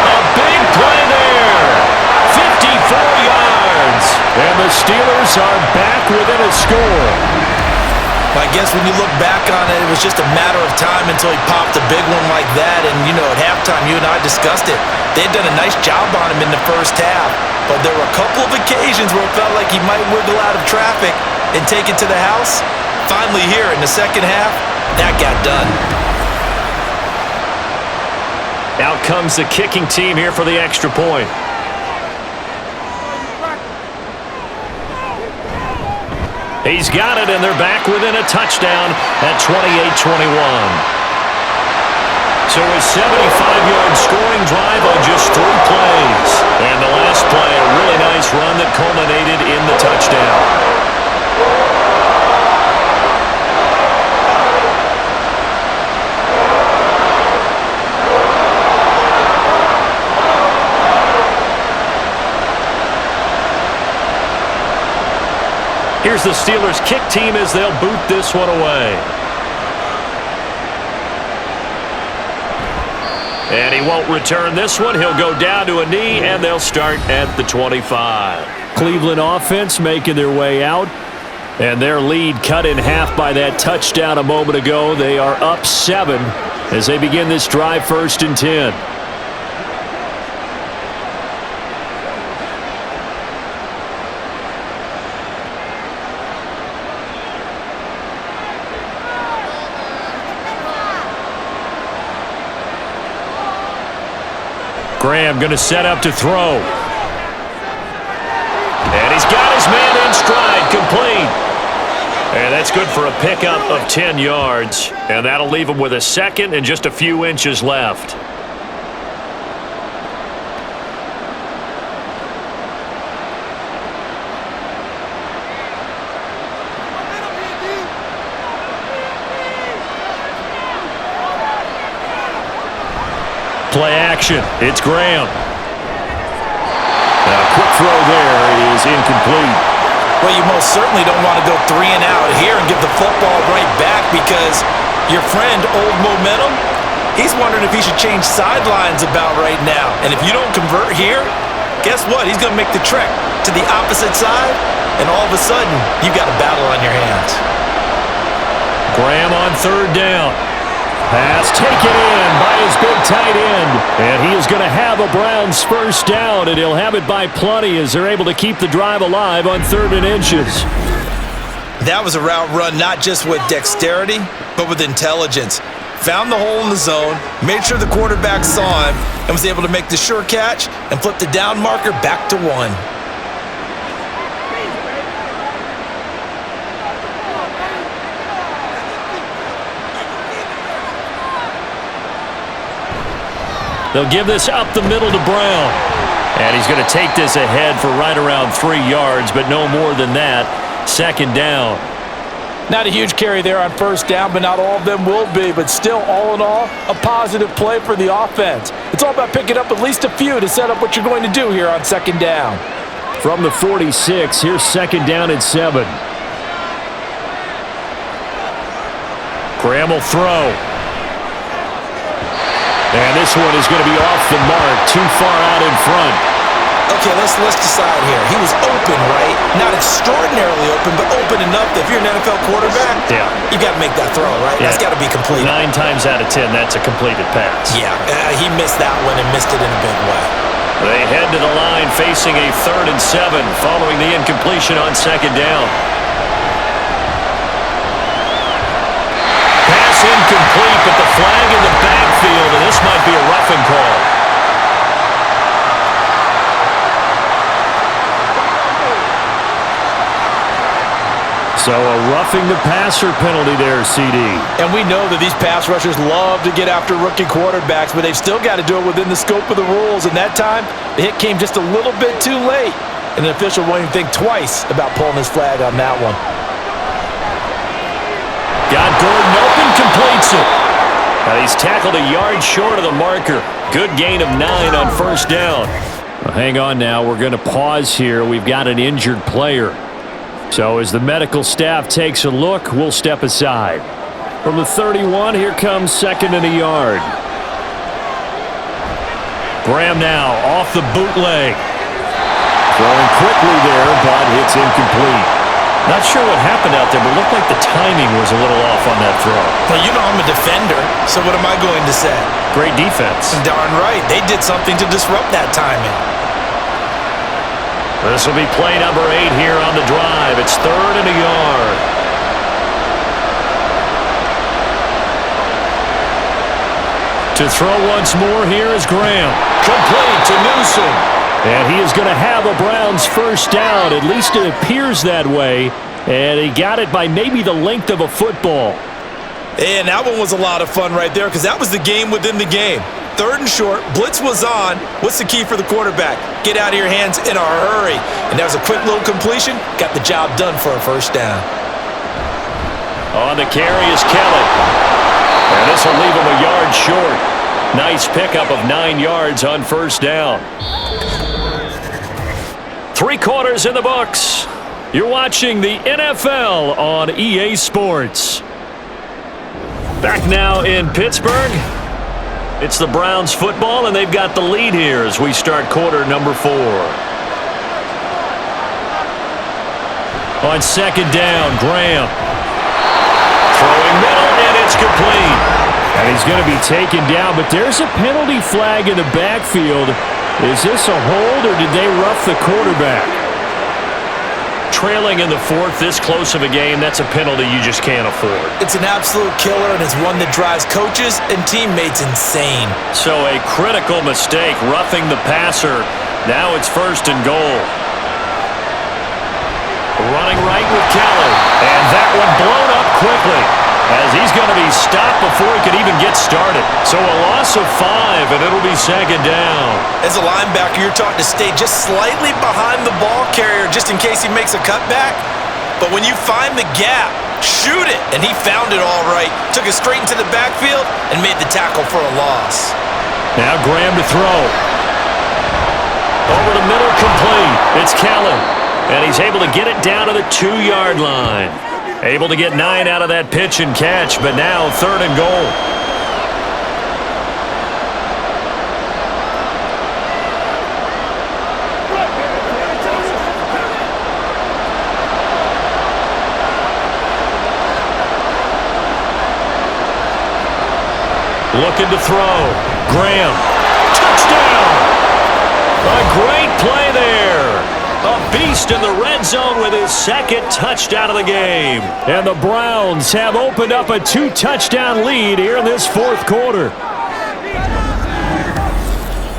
A big play there. 54 yards. And the Steelers are back within a score. I guess when you look back on it, it was just a matter of time until he popped a big one like that. And, at halftime, you and I discussed it. They had done a nice job on him in the first half. But there were a couple of occasions where it felt like he might wiggle out of traffic and take it to the house. Finally here in the second half, that got done. Out comes the kicking team here for the extra point. He's got it, and they're back within a touchdown at 28-21. So a 75-yard scoring drive on just 3 plays. And the last play, a really nice run that culminated in the touchdown. Here's the Steelers' kick team as they'll boot this one away. And he won't return this one. He'll go down to a knee, and they'll start at the 25. Cleveland offense making their way out, and their lead cut in half by that touchdown a moment ago. They are up 7 as they begin this drive, 1st and 10. Graham going to set up to throw. And he's got his man in stride, complete. And that's good for a pickup of 10 yards. And that'll leave him with a second and just a few inches left. Play action. It's Graham. A quick throw there is incomplete. Well, you most certainly don't want to go 3 and out here and give the football right back because your friend, Old Momentum, he's wondering if he should change sidelines about right now. And if you don't convert here, guess what? He's going to make the trek to the opposite side, and all of a sudden, you've got a battle on your hands. Graham on 3rd down. Pass taken in by his big tight end. And he is going to have a Browns 1st down, and he'll have it by plenty as they're able to keep the drive alive on 3rd and inches. That was a route run not just with dexterity, but with intelligence. Found the hole in the zone, made sure the quarterback saw him, and was able to make the sure catch and flip the down marker back to 1. They'll give this up the middle to Brown. And he's going to take this ahead for right around 3 yards, but no more than that. 2nd down. Not a huge carry there on 1st down, but not all of them will be. But still, all in all, a positive play for the offense. It's all about picking up at least a few to set up what you're going to do here on 2nd down. From the 46, here's 2nd down and 7. Graham will throw. And this one is going to be off the mark, too far out in front. Okay, let's decide here. He was open, right? Not extraordinarily open, but open enough that if you're an NFL quarterback, you got to make that throw, right? Yeah. That's got to be complete. 9 times out of 10, that's a completed pass. Yeah, he missed that one and missed it in a big way. They head to the line facing a 3rd and 7 following the incompletion on 2nd down. Pass incomplete, but the flag in the backfield, and this might be a roughing call. So a roughing the passer penalty there, CD. And we know that these pass rushers love to get after rookie quarterbacks, but they've still got to do it within the scope of the rules. And that time, the hit came just a little bit too late. And the official won't even think twice about pulling his flag on that one. Got Gordon open, completes it. He's tackled a yard short of the marker. Good gain of 9 on 1st down. Well, hang on now. We're going to pause here. We've got an injured player. So as the medical staff takes a look, we'll step aside. From the 31, here comes 2nd and a yard. Graham now off the bootleg. Throwing quickly there, but it's incomplete. Not sure what happened out there, but it looked like the timing was a little off on that throw. Well, you know I'm a defender, so what am I going to say? Great defense. Darn right. They did something to disrupt that timing. This will be play number 8 here on the drive. It's 3rd and a yard. To throw once more here is Graham. Complete to Newsom. And he is going to have a Browns first down. At least it appears that way. And he got it by maybe the length of a football. And that one was a lot of fun right there because that was the game within the game. 3rd and short, blitz was on. What's the key for the quarterback? Get out of your hands in a hurry. And that was a quick little completion. Got the job done for a first down. On the carry is Kelly. And this will leave him a yard short. Nice pickup of 9 yards on first down. 3 quarters in the books. You're watching the NFL on EA Sports. Back now in Pittsburgh. It's the Browns football, and they've got the lead here as we start quarter number 4. On 2nd down, Graham. Throwing middle, and it's complete. And he's going to be taken down, but there's a penalty flag in the backfield. Is this a hold, or did they rough the quarterback? Trailing in the 4th, this close of a game, that's a penalty you just can't afford. It's an absolute killer, and it's one that drives coaches and teammates insane. So a critical mistake, roughing the passer. Now it's 1st and goal. Running right with Kelly, and that one blown up quickly, as he's going to be stopped before he could even get started. So a loss of 5, and it'll be 2nd down. As a linebacker, you're taught to stay just slightly behind the ball carrier just in case he makes a cutback. But when you find the gap, shoot it. And he found it all right. Took it straight into the backfield and made the tackle for a loss. Now Graham to throw. Over the middle, complete. It's Kelly. And he's able to get it down to the 2-yard line. Able to get 9 out of that pitch and catch, but now 3rd and goal. Looking to throw. Graham. Touchdown! A great play there. A beast in the red zone with his 2nd touchdown of the game. And the Browns have opened up a 2-touchdown lead here in this 4th quarter.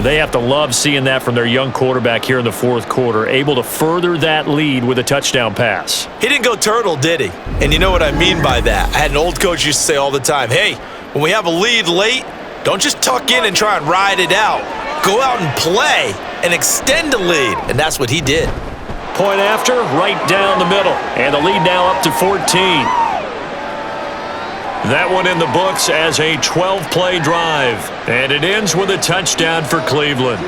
They have to love seeing that from their young quarterback here in the 4th quarter, able to further that lead with a touchdown pass. He didn't go turtle, did he? And you know what I mean by that. I had an old coach used to say all the time, hey, when we have a lead late, don't just tuck in and try and ride it out. Go out and play and extend the lead, and that's what he did. Point after, right down the middle, and the lead now up to 14. That one in the books as a 12-play drive, and it ends with a touchdown for Cleveland.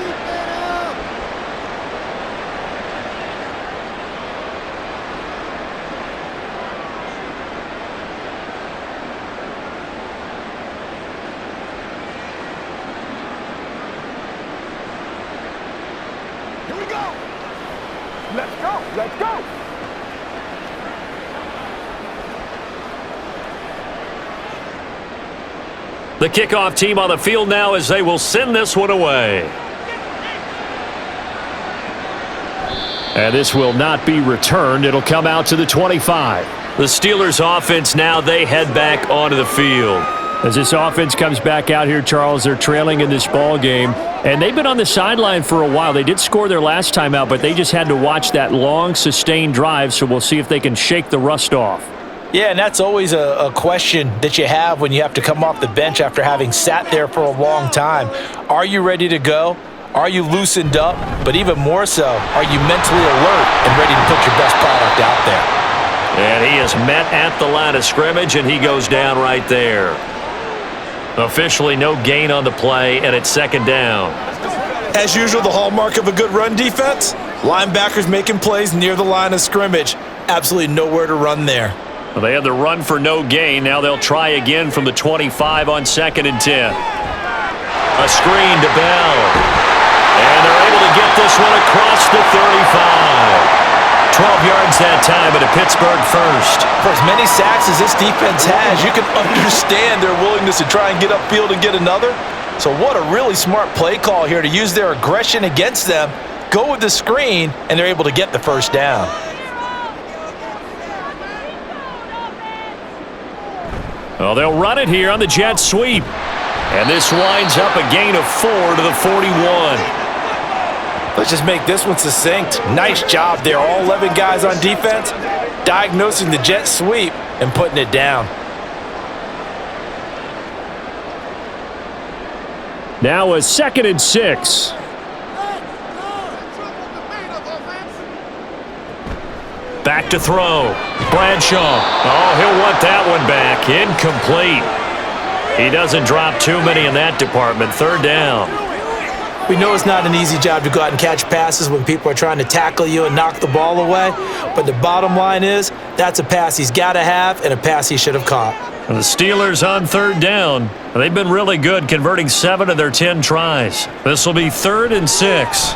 Let's go. Let's go. The kickoff team on the field now as they will send this one away. And this will not be returned. It'll come out to the 25. The Steelers offense now, they head back onto the field. As this offense comes back out here, Charles, they're trailing in this ball game. And they've been on the sideline for a while. They did score their last time out, but they just had to watch that long, sustained drive, so we'll see if they can shake the rust off. Yeah, and that's always a question that you have when you have to come off the bench after having sat there for a long time. Are you ready to go? Are you loosened up? But even more so, are you mentally alert and ready to put your best product out there? And he is met at the line of scrimmage, and he goes down right there. Officially no gain on the play, and it's 2nd down. As usual, the hallmark of a good run defense, linebackers making plays near the line of scrimmage. Absolutely nowhere to run there. Well, they had the run for no gain. Now they'll try again from the 25 on 2nd and 10. A screen to Bell. And they're able to get this one across the 35. 12 yards that time, and a Pittsburgh first. For as many sacks as this defense has, you can understand their willingness to try and get upfield and get another. So what a really smart play call here to use their aggression against them, go with the screen, and they're able to get the first down. Well, they'll run it here on the jet sweep. And this winds up a gain of 4 to the 41. Let's just make this one succinct. Nice job there. All 11 guys on defense diagnosing the jet sweep and putting it down. Now a 2nd and 6. Back to throw. Bradshaw. Oh, he'll want that one back. Incomplete. He doesn't drop too many in that department. 3rd down. We know it's not an easy job to go out and catch passes when people are trying to tackle you and knock the ball away. But the bottom line is, that's a pass he's got to have and a pass he should have caught. And the Steelers on 3rd down. They've been really good, converting 7 of their 10 tries. This will be 3rd and 6.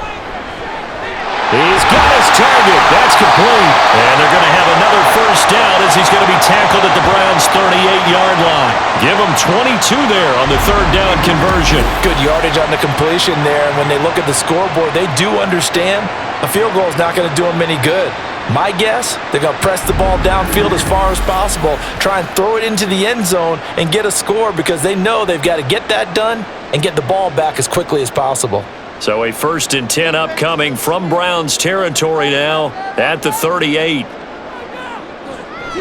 He's got his target. That's complete. And they're going to have another first down as he's going to be tackled at the Browns' 38-yard line. Give him 22 there on the 3rd down conversion. Good yardage on the completion there. And when they look at the scoreboard, they do understand a field goal is not going to do them any good. My guess, they're going to press the ball downfield as far as possible, try and throw it into the end zone and get a score because they know they've got to get that done and get the ball back as quickly as possible. So a 1st and 10 upcoming from Browns territory now at the 38.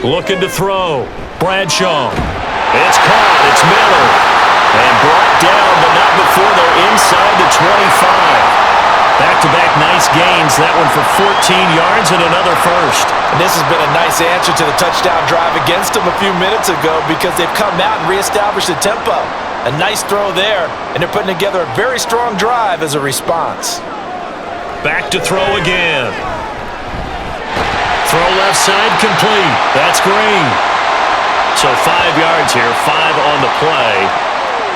Looking to throw. Bradshaw. It's caught. It's Miller. And brought down, but not before they're inside the 25. Back-to-back nice gains. That one for 14 yards and another first. And this has been a nice answer to the touchdown drive against them a few minutes ago because they've come out and reestablished the tempo. A nice throw there, and they're putting together a very strong drive as a response. Back to throw again. Throw left side complete. That's Green. So 5 yards here, 5 on the play,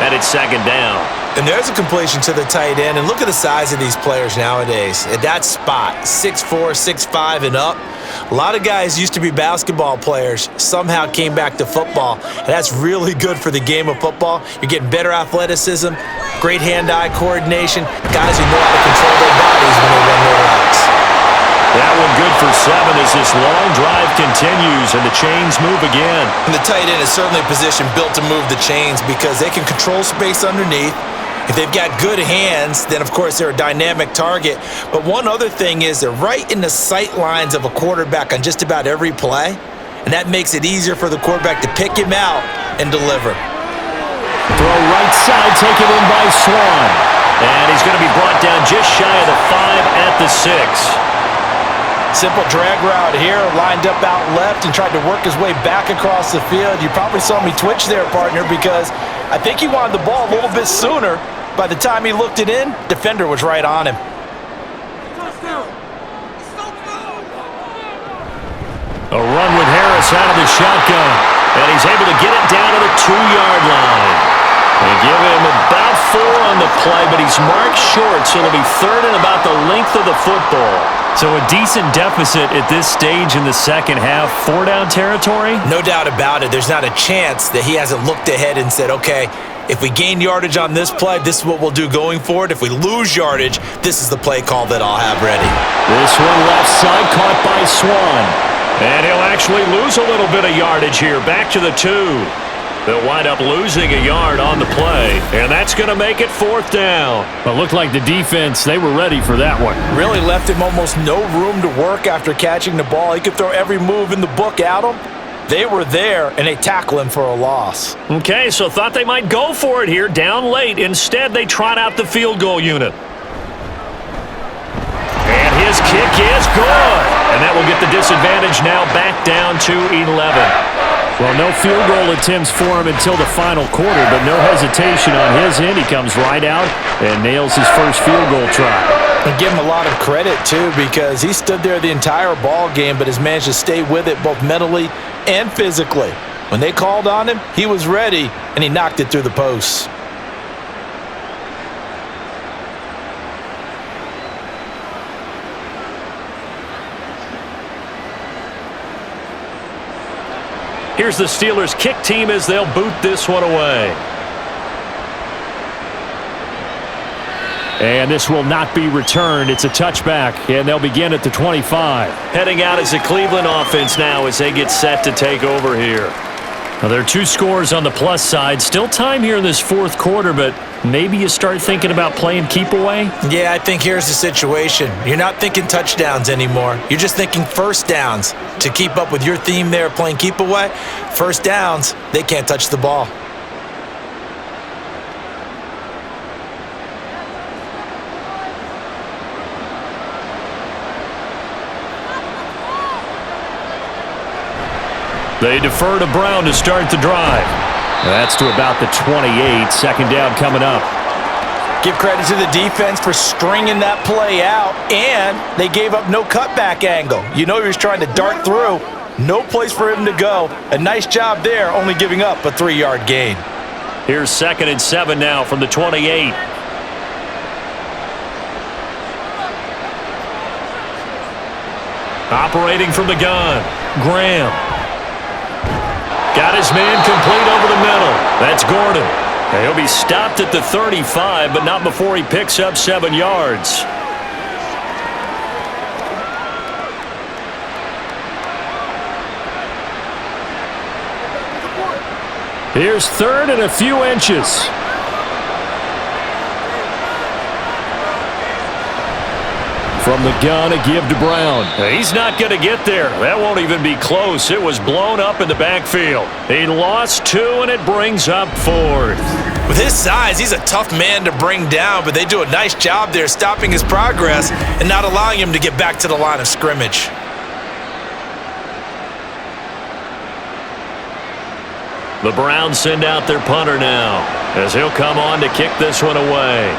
and it's 2nd down. And there's a completion to the tight end, and look at the size of these players nowadays. At that spot, 6'4", 6'5", and up. A lot of guys used to be basketball players, somehow came back to football, and that's really good for the game of football. You're getting better athleticism, great hand-eye coordination, guys who know how to control their bodies when they run their routes. That one good for 7 as this long drive continues and the chains move again. And the tight end is certainly a position built to move the chains because they can control space underneath. If they've got good hands, then of course they're a dynamic target. But one other thing is they're right in the sight lines of a quarterback on just about every play. And that makes it easier for the quarterback to pick him out and deliver. Throw right side, taken in by Swan. And he's going to be brought down just shy of the 5 at the 6. Simple drag route here, lined up out left and tried to work his way back across the field. You probably saw me twitch there, partner, because I think he wanted the ball a little bit sooner. By the time he looked it in, defender was right on him. A run with Harris out of the shotgun. And he's able to get it down to the 2-yard line. They give him about 4 on the play, but he's marked short, so it'll be 3rd and about the length of the football. So a decent deficit at this stage in the second half. 4-down territory? No doubt about it. There's not a chance that he hasn't looked ahead and said, okay, if we gain yardage on this play, this is what we'll do going forward. If we lose yardage, this is the play call that I'll have ready. This one left side caught by Swan. And he'll actually lose a little bit of yardage here. Back to the 2. They'll wind up losing a yard on the play, and that's going to make it 4th down. It looked like the defense, they were ready for that one. Really left him almost no room to work after catching the ball. He could throw every move in the book at him. They were there, and they tackle him for a loss. Okay, so thought they might go for it here, down late. Instead, they trot out the field goal unit. And his kick is good. And that will get the disadvantage now back down to 11. Well, no field goal attempts for him until the final quarter, but no hesitation on his end. He comes right out and nails his first field goal try. And give him a lot of credit, too, because he stood there the entire ball game, but has managed to stay with it both mentally and physically. When they called on him, he was ready, and he knocked it through the posts. Here's the Steelers' kick team as they'll boot this one away. And this will not be returned. It's a touchback, and they'll begin at the 25. Heading out as a Cleveland offense now as they get set to take over here. Now, there are 2 scores on the plus side. Still time here in this fourth quarter, but maybe you start thinking about playing keep away? Yeah, I think here's the situation. You're not thinking touchdowns anymore. You're just thinking first downs. To keep up with your theme there, playing keep away, first downs, they can't touch the ball. They defer to Brown to start the drive. That's to about the 28. Second down coming up. Give credit to the defense for stringing that play out, and they gave up no cutback angle. You know he was trying to dart through. No place for him to go. A nice job there, only giving up a 3-yard gain. Here's 2nd and 7 now from the 28. Operating from the gun, Graham. Got his man complete over the middle. That's Gordon. And he'll be stopped at the 35, but not before he picks up 7 yards. Here's 3rd and a few inches. From the gun, a give to Brown. He's not going to get there. That won't even be close. It was blown up in the backfield. He lost 2, and it brings up 4th. With his size, he's a tough man to bring down, but they do a nice job there stopping his progress and not allowing him to get back to the line of scrimmage. The Browns send out their punter now as he'll come on to kick this one away.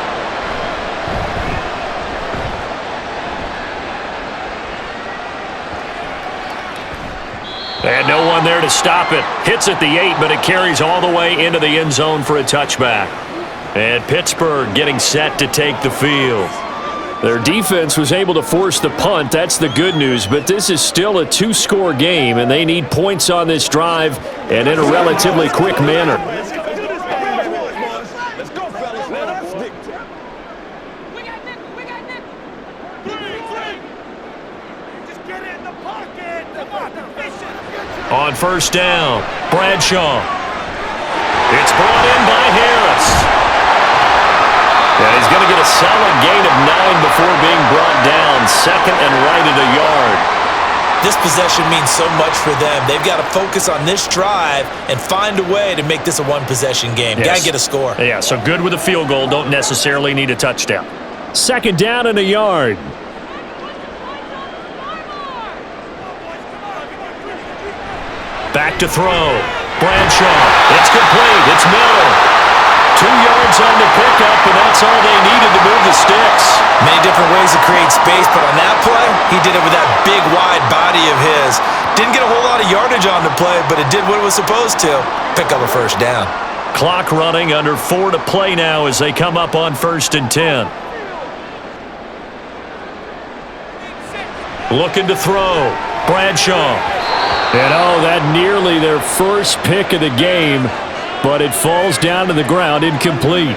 And no one there to stop it. Hits at the 8, but it carries all the way into the end zone for a touchback. And Pittsburgh getting set to take the field. Their defense was able to force the punt. That's the good news, but this is still a 2-score game, and they need points on this drive and in a relatively quick manner. On first down, Bradshaw. It's brought in by Harris. And he's going to get a solid gain of 9 before being brought down. 2nd and right at a yard. This possession means so much for them. They've got to focus on this drive and find a way to make this a one-possession game. Yes. Got to get a score. Yeah, so good with a field goal. Don't necessarily need a touchdown. 2nd down and a yard. Back to throw. Bradshaw. It's complete. It's Miller. 2 yards on the pickup, and that's all they needed to move the sticks. Many different ways to create space, but on that play, he did it with that big, wide body of his. Didn't get a whole lot of yardage on the play, but it did what it was supposed to. Pick up a first down. Clock running, under 4 to play now as they come up on 1st and 10. Looking to throw. Bradshaw. And that nearly their first pick of the game, but it falls down to the ground incomplete.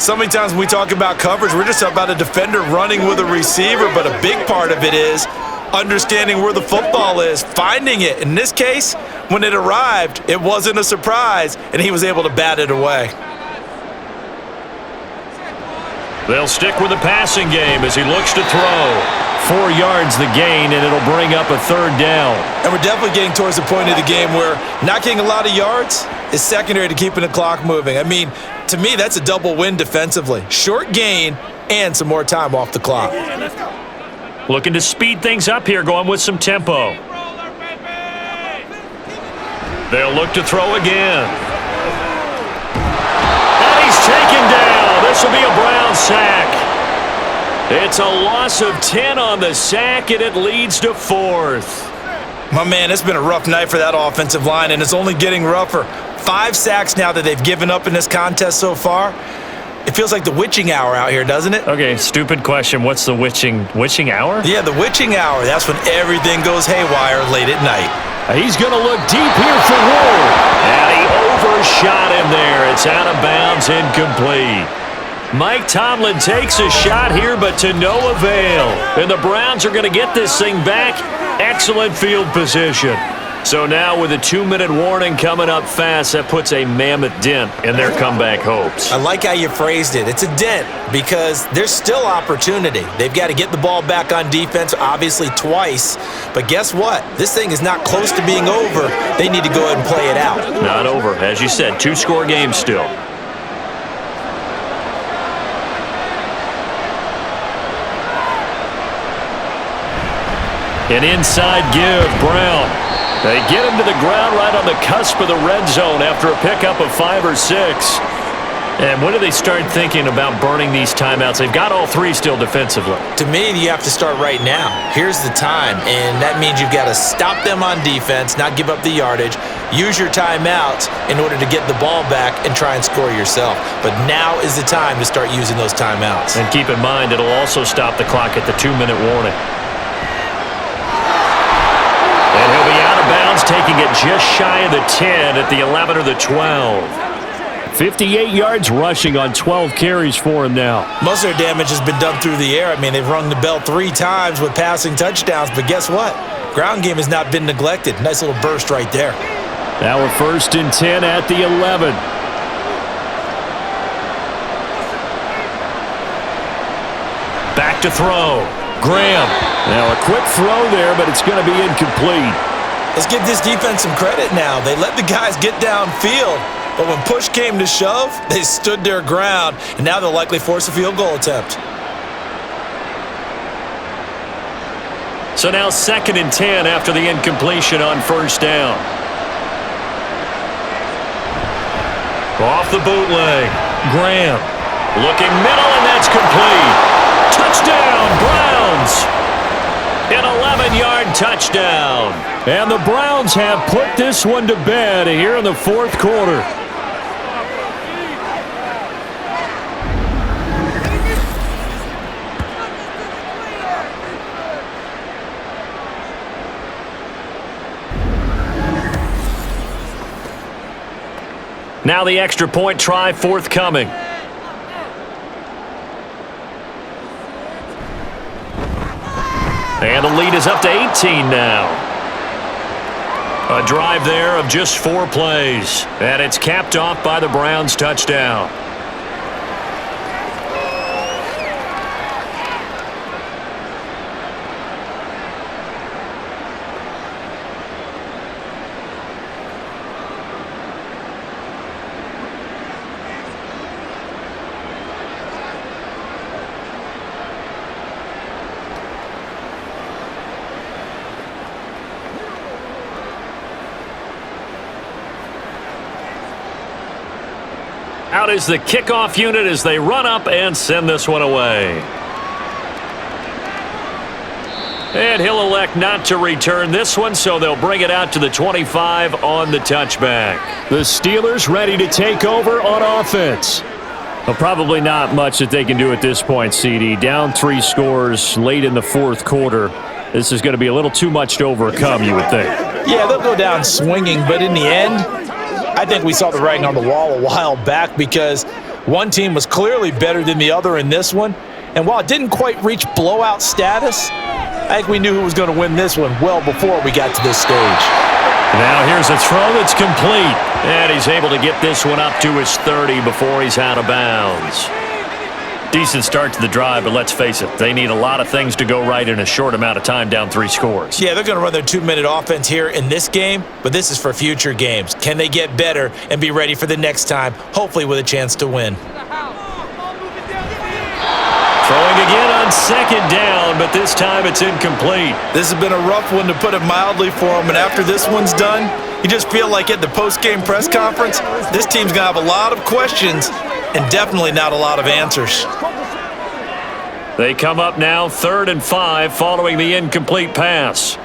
So many times when we talk about coverage, we're just about a defender running with a receiver, but a big part of it is understanding where the football is, finding it. In this case, when it arrived, it wasn't a surprise, and he was able to bat it away. They'll stick with the passing game as he looks to throw. 4 yards the gain, and it'll bring up a 3rd down. And we're definitely getting towards the point of the game where not getting a lot of yards is secondary to keeping the clock moving. I mean, to me, that's a double win defensively. Short gain and some more time off the clock. Looking to speed things up here, going with some tempo. They'll look to throw again. And he's taken down. This will be a Brown sack. It's a loss of 10 on the sack, and it leads to 4th. My man, it's been a rough night for that offensive line, and it's only getting rougher. 5 sacks now that they've given up in this contest so far. It feels like the witching hour out here, doesn't it? Okay, stupid question. What's the witching hour? Yeah, the witching hour. That's when everything goes haywire late at night. He's going to look deep here for Ward. And he overshot him there. It's out of bounds, incomplete. Mike Tomlin takes a shot here, but to no avail. And the Browns are going to get this thing back. Excellent field position. So now with a 2-minute warning coming up fast, that puts a mammoth dent in their comeback hopes. I like how you phrased it. It's a dent because there's still opportunity. They've got to get the ball back on defense, obviously twice. But guess what? This thing is not close to being over. They need to go ahead and play it out. Not over. As you said, 2-score game still. An inside give, Brown. They get him to the ground right on the cusp of the red zone after a pickup of 5 or 6. And when do they start thinking about burning these timeouts? They've got all 3 still defensively. To me, you have to start right now. Here's the time, and that means you've got to stop them on defense, not give up the yardage, use your timeouts in order to get the ball back and try and score yourself. But now is the time to start using those timeouts. And keep in mind, it'll also stop the clock at the 2-minute warning. And he'll be out of bounds, taking it just shy of the 10 at the 11 or the 12. 58 yards rushing on 12 carries for him now. Most of their damage has been done through the air. I mean, they've rung the bell 3 times with passing touchdowns, but guess what? Ground game has not been neglected. Nice little burst right there. Now a 1st and 10 at the 11. Back to throw. Graham. Now a quick throw there, but it's going to be incomplete. Let's give this defense some credit now. They let the guys get downfield, but when push came to shove, they stood their ground, and now they'll likely force a field goal attempt. So now 2nd and 10 after the incompletion on 1st down. Off the bootleg. Graham. Looking middle, and that's complete. Touchdown, Browns. An 11-yard touchdown. And the Browns have put this one to bed here in the 4th quarter. Now the extra point try forthcoming. And the lead is up to 18 now. A drive there of just 4 plays. And it's capped off by the Browns' touchdown. Out is the kickoff unit as they run up and send this one away. And he'll elect not to return this one, so they'll bring it out to the 25 on the touchback. The Steelers ready to take over on offense. Well, probably not much that they can do at this point, CD. Down 3 scores late in the 4th quarter. This is going to be a little too much to overcome, you would think. Yeah, they'll go down swinging, but in the end, I think we saw the writing on the wall a while back because one team was clearly better than the other in this one. And while it didn't quite reach blowout status, I think we knew who was going to win this one well before we got to this stage. Now here's a throw that's complete. And he's able to get this one up to his 30 before he's out of bounds. Decent start to the drive, but let's face it, they need a lot of things to go right in a short amount of time, down 3 scores. Yeah, they're going to run their 2-minute offense here in this game, but this is for future games. Can they get better and be ready for the next time, hopefully with a chance to win? Throwing again on 2nd down, but this time it's incomplete. This has been a rough one, to put it mildly, for them, and after this one's done, you just feel like at the post-game press conference, this team's going to have a lot of questions and definitely not a lot of answers. They come up now 3rd and 5 following the incomplete pass.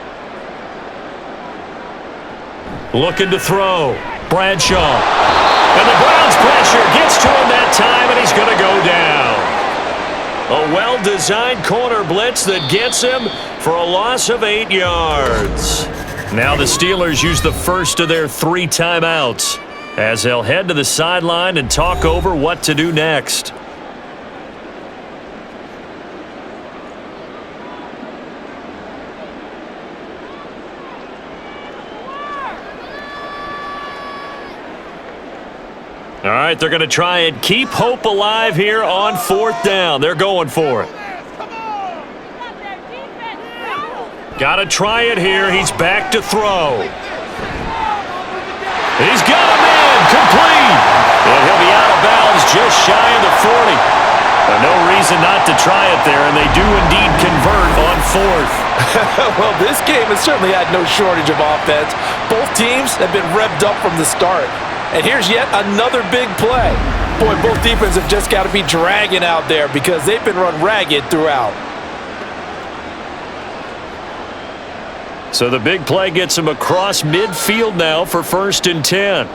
Looking to throw. Bradshaw. And the Browns pressure gets to him that time, and he's going to go down. A well-designed corner blitz that gets him for a loss of 8 yards. Now the Steelers use the first of their 3 timeouts as they'll head to the sideline and talk over what to do next. All right, they're going to try and keep hope alive here on 4th down. They're going for it. Got to try it here. He's back to throw. He's got a man complete. And he'll be out of bounds just shy of the 40. No reason not to try it there, and they do indeed convert on 4th. Well, this game has certainly had no shortage of offense. Both teams have been revved up from the start. And here's yet another big play. Boy, both defenses have just got to be dragging out there because they've been run ragged throughout. So the big play gets him across midfield now for 1st and 10.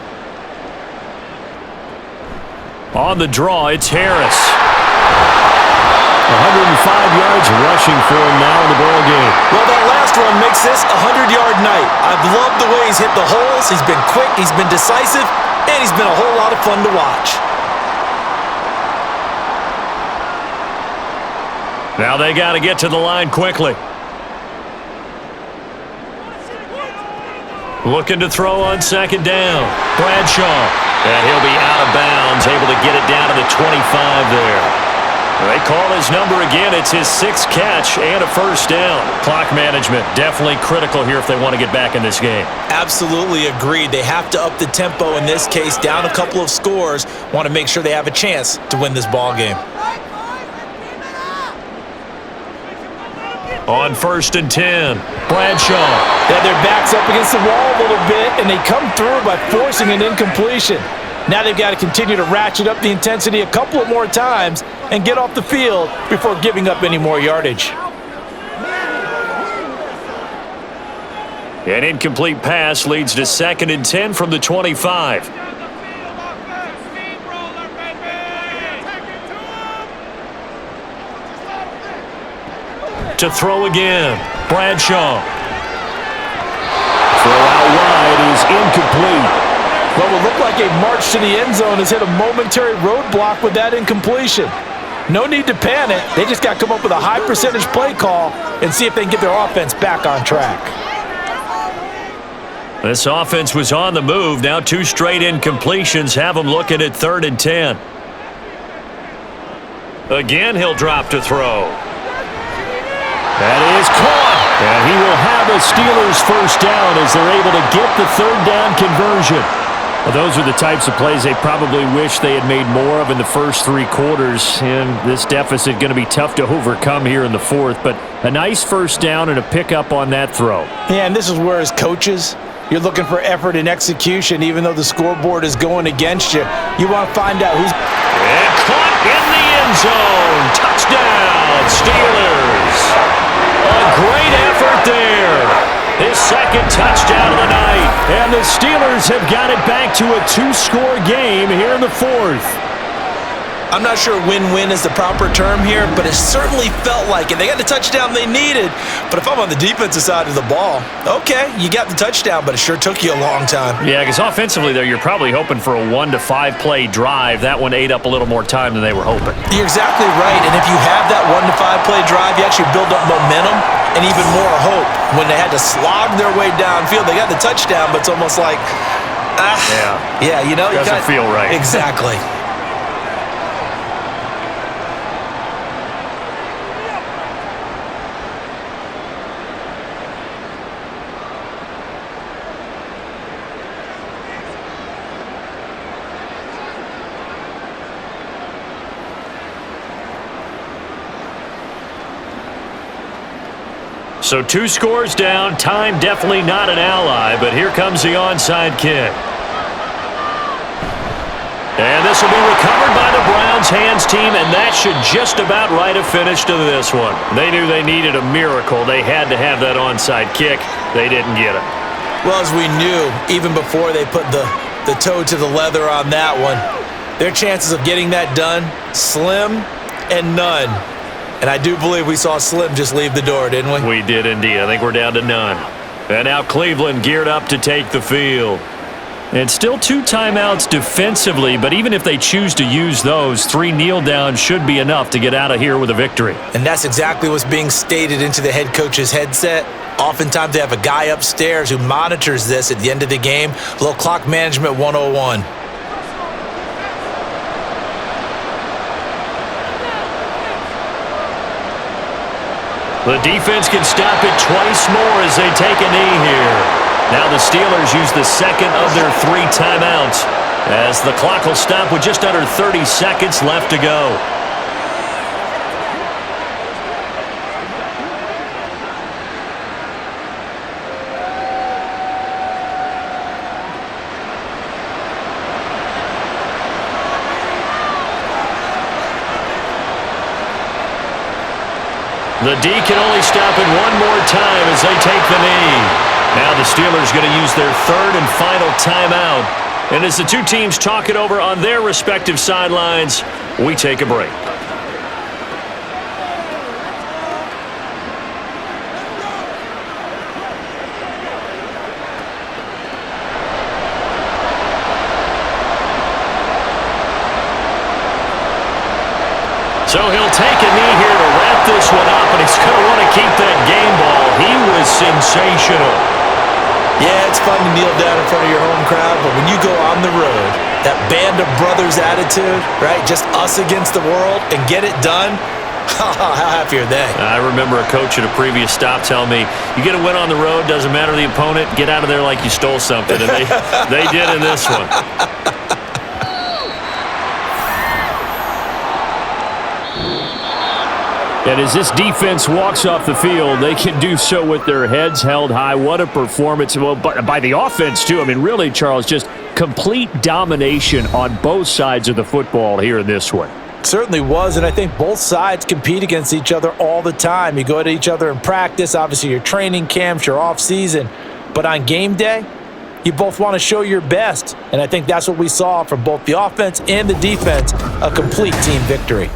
On the draw, it's Harris. 105 yards rushing for him now in the ball game. Well, that last run makes this a 100-yard night. I've loved the way he's hit the holes. He's been quick, he's been decisive, and he's been a whole lot of fun to watch. Now they got to get to the line quickly. Looking to throw on 2nd down. Bradshaw. And he'll be out of bounds, able to get it down to the 25 there. They call his number again. It's his 6th catch and a 1st down. Clock management definitely critical here if they want to get back in this game. Absolutely agreed. They have to up the tempo in this case, down a couple of scores. Want to make sure they have a chance to win this ball game. On 1st and 10, Bradshaw. Yeah, their back's up against the wall a little bit, and they come through by forcing an incompletion. Now they've got to continue to ratchet up the intensity a couple of more times and get off the field before giving up any more yardage. An incomplete pass leads to 2nd and 10 from the 25. To throw again, Bradshaw. Throw out wide is incomplete. What will look like a march to the end zone has hit a momentary roadblock with that incompletion. No need to panic. They just got to come up with a high percentage play call and see if they can get their offense back on track. This offense was on the move. Now 2 straight incompletions have them looking at 3rd and 10. Again, he'll drop to throw. That is caught. And he will have a Steelers 1st down as they're able to get the 3rd down conversion. Well, those are the types of plays they probably wish they had made more of in the first 3 quarters. And this deficit going to be tough to overcome here in the 4th. But a nice 1st down and a pickup on that throw. Yeah, and this is where as coaches, you're looking for effort and execution. Even though the scoreboard is going against you, you want to find out who's... And caught in the end zone. Touchdown, Steelers. A great effort there. His 2nd touchdown of the night. And the Steelers have got it back to a 2-score game here in the 4th. I'm not sure win-win is the proper term here, but it certainly felt like it. They got the touchdown they needed, but if I'm on the defensive side of the ball, okay, you got the touchdown, but it sure took you a long time. Yeah, because offensively there, you're probably hoping for a 1 to 5 play drive. That one ate up a little more time than they were hoping. You're exactly right, and if you have that 1 to 5 play drive, you actually build up momentum and even more hope. When they had to slog their way downfield, they got the touchdown, but it's almost like, yeah, you know, doesn't feel right. Exactly. So 2 scores down, time definitely not an ally, but here comes the onside kick. And this will be recovered by the Browns hands team, and that should just about write a finish to this one. They knew they needed a miracle. They had to have that onside kick. They didn't get it. Well, as we knew, even before they put the toe to the leather on that one, their chances of getting that done, slim and none. And I do believe we saw Slim just leave the door, didn't we? We did indeed. I think we're down to none. And now Cleveland geared up to take the field. And still 2 timeouts defensively, but even if they choose to use those, 3 kneel downs should be enough to get out of here with a victory. And that's exactly what's being stated into the head coach's headset. Oftentimes they have a guy upstairs who monitors this at the end of the game. A little clock management 101. The defense can stop it twice more as they take a knee here. Now the Steelers use the second of their 3 timeouts as the clock will stop with just under 30 seconds left to go. The D can only stop it one more time as they take the knee. Now the Steelers going to use their 3rd and final timeout. And as the 2 teams talk it over on their respective sidelines, we take a break. So he'll take a knee here to wrap this one up, and he's going to want to keep that game ball. He was sensational. Yeah, it's fun to kneel down in front of your home crowd, but when you go on the road, that band of brothers attitude, right, just us against the world, and get it done, how happy are they? I remember a coach at a previous stop telling me, you get a win on the road, doesn't matter the opponent, get out of there like you stole something, and they did in this one. And as this defense walks off the field, they can do so with their heads held high. What a performance. Well, by the offense, too. I mean, really, Charles, just complete domination on both sides of the football here in this one. Certainly was, and I think both sides compete against each other all the time. You go at each other in practice, obviously your training camps, your off-season. But on game day, you both want to show your best. And I think that's what we saw from both the offense and the defense, a complete team victory.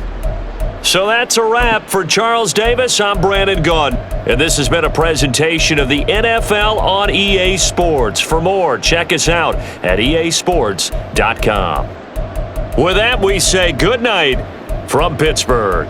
So that's a wrap for Charles Davis. I'm Brandon Gunn, and this has been a presentation of the NFL on EA Sports. For more, check us out at easports.com. With that, we say good night from Pittsburgh.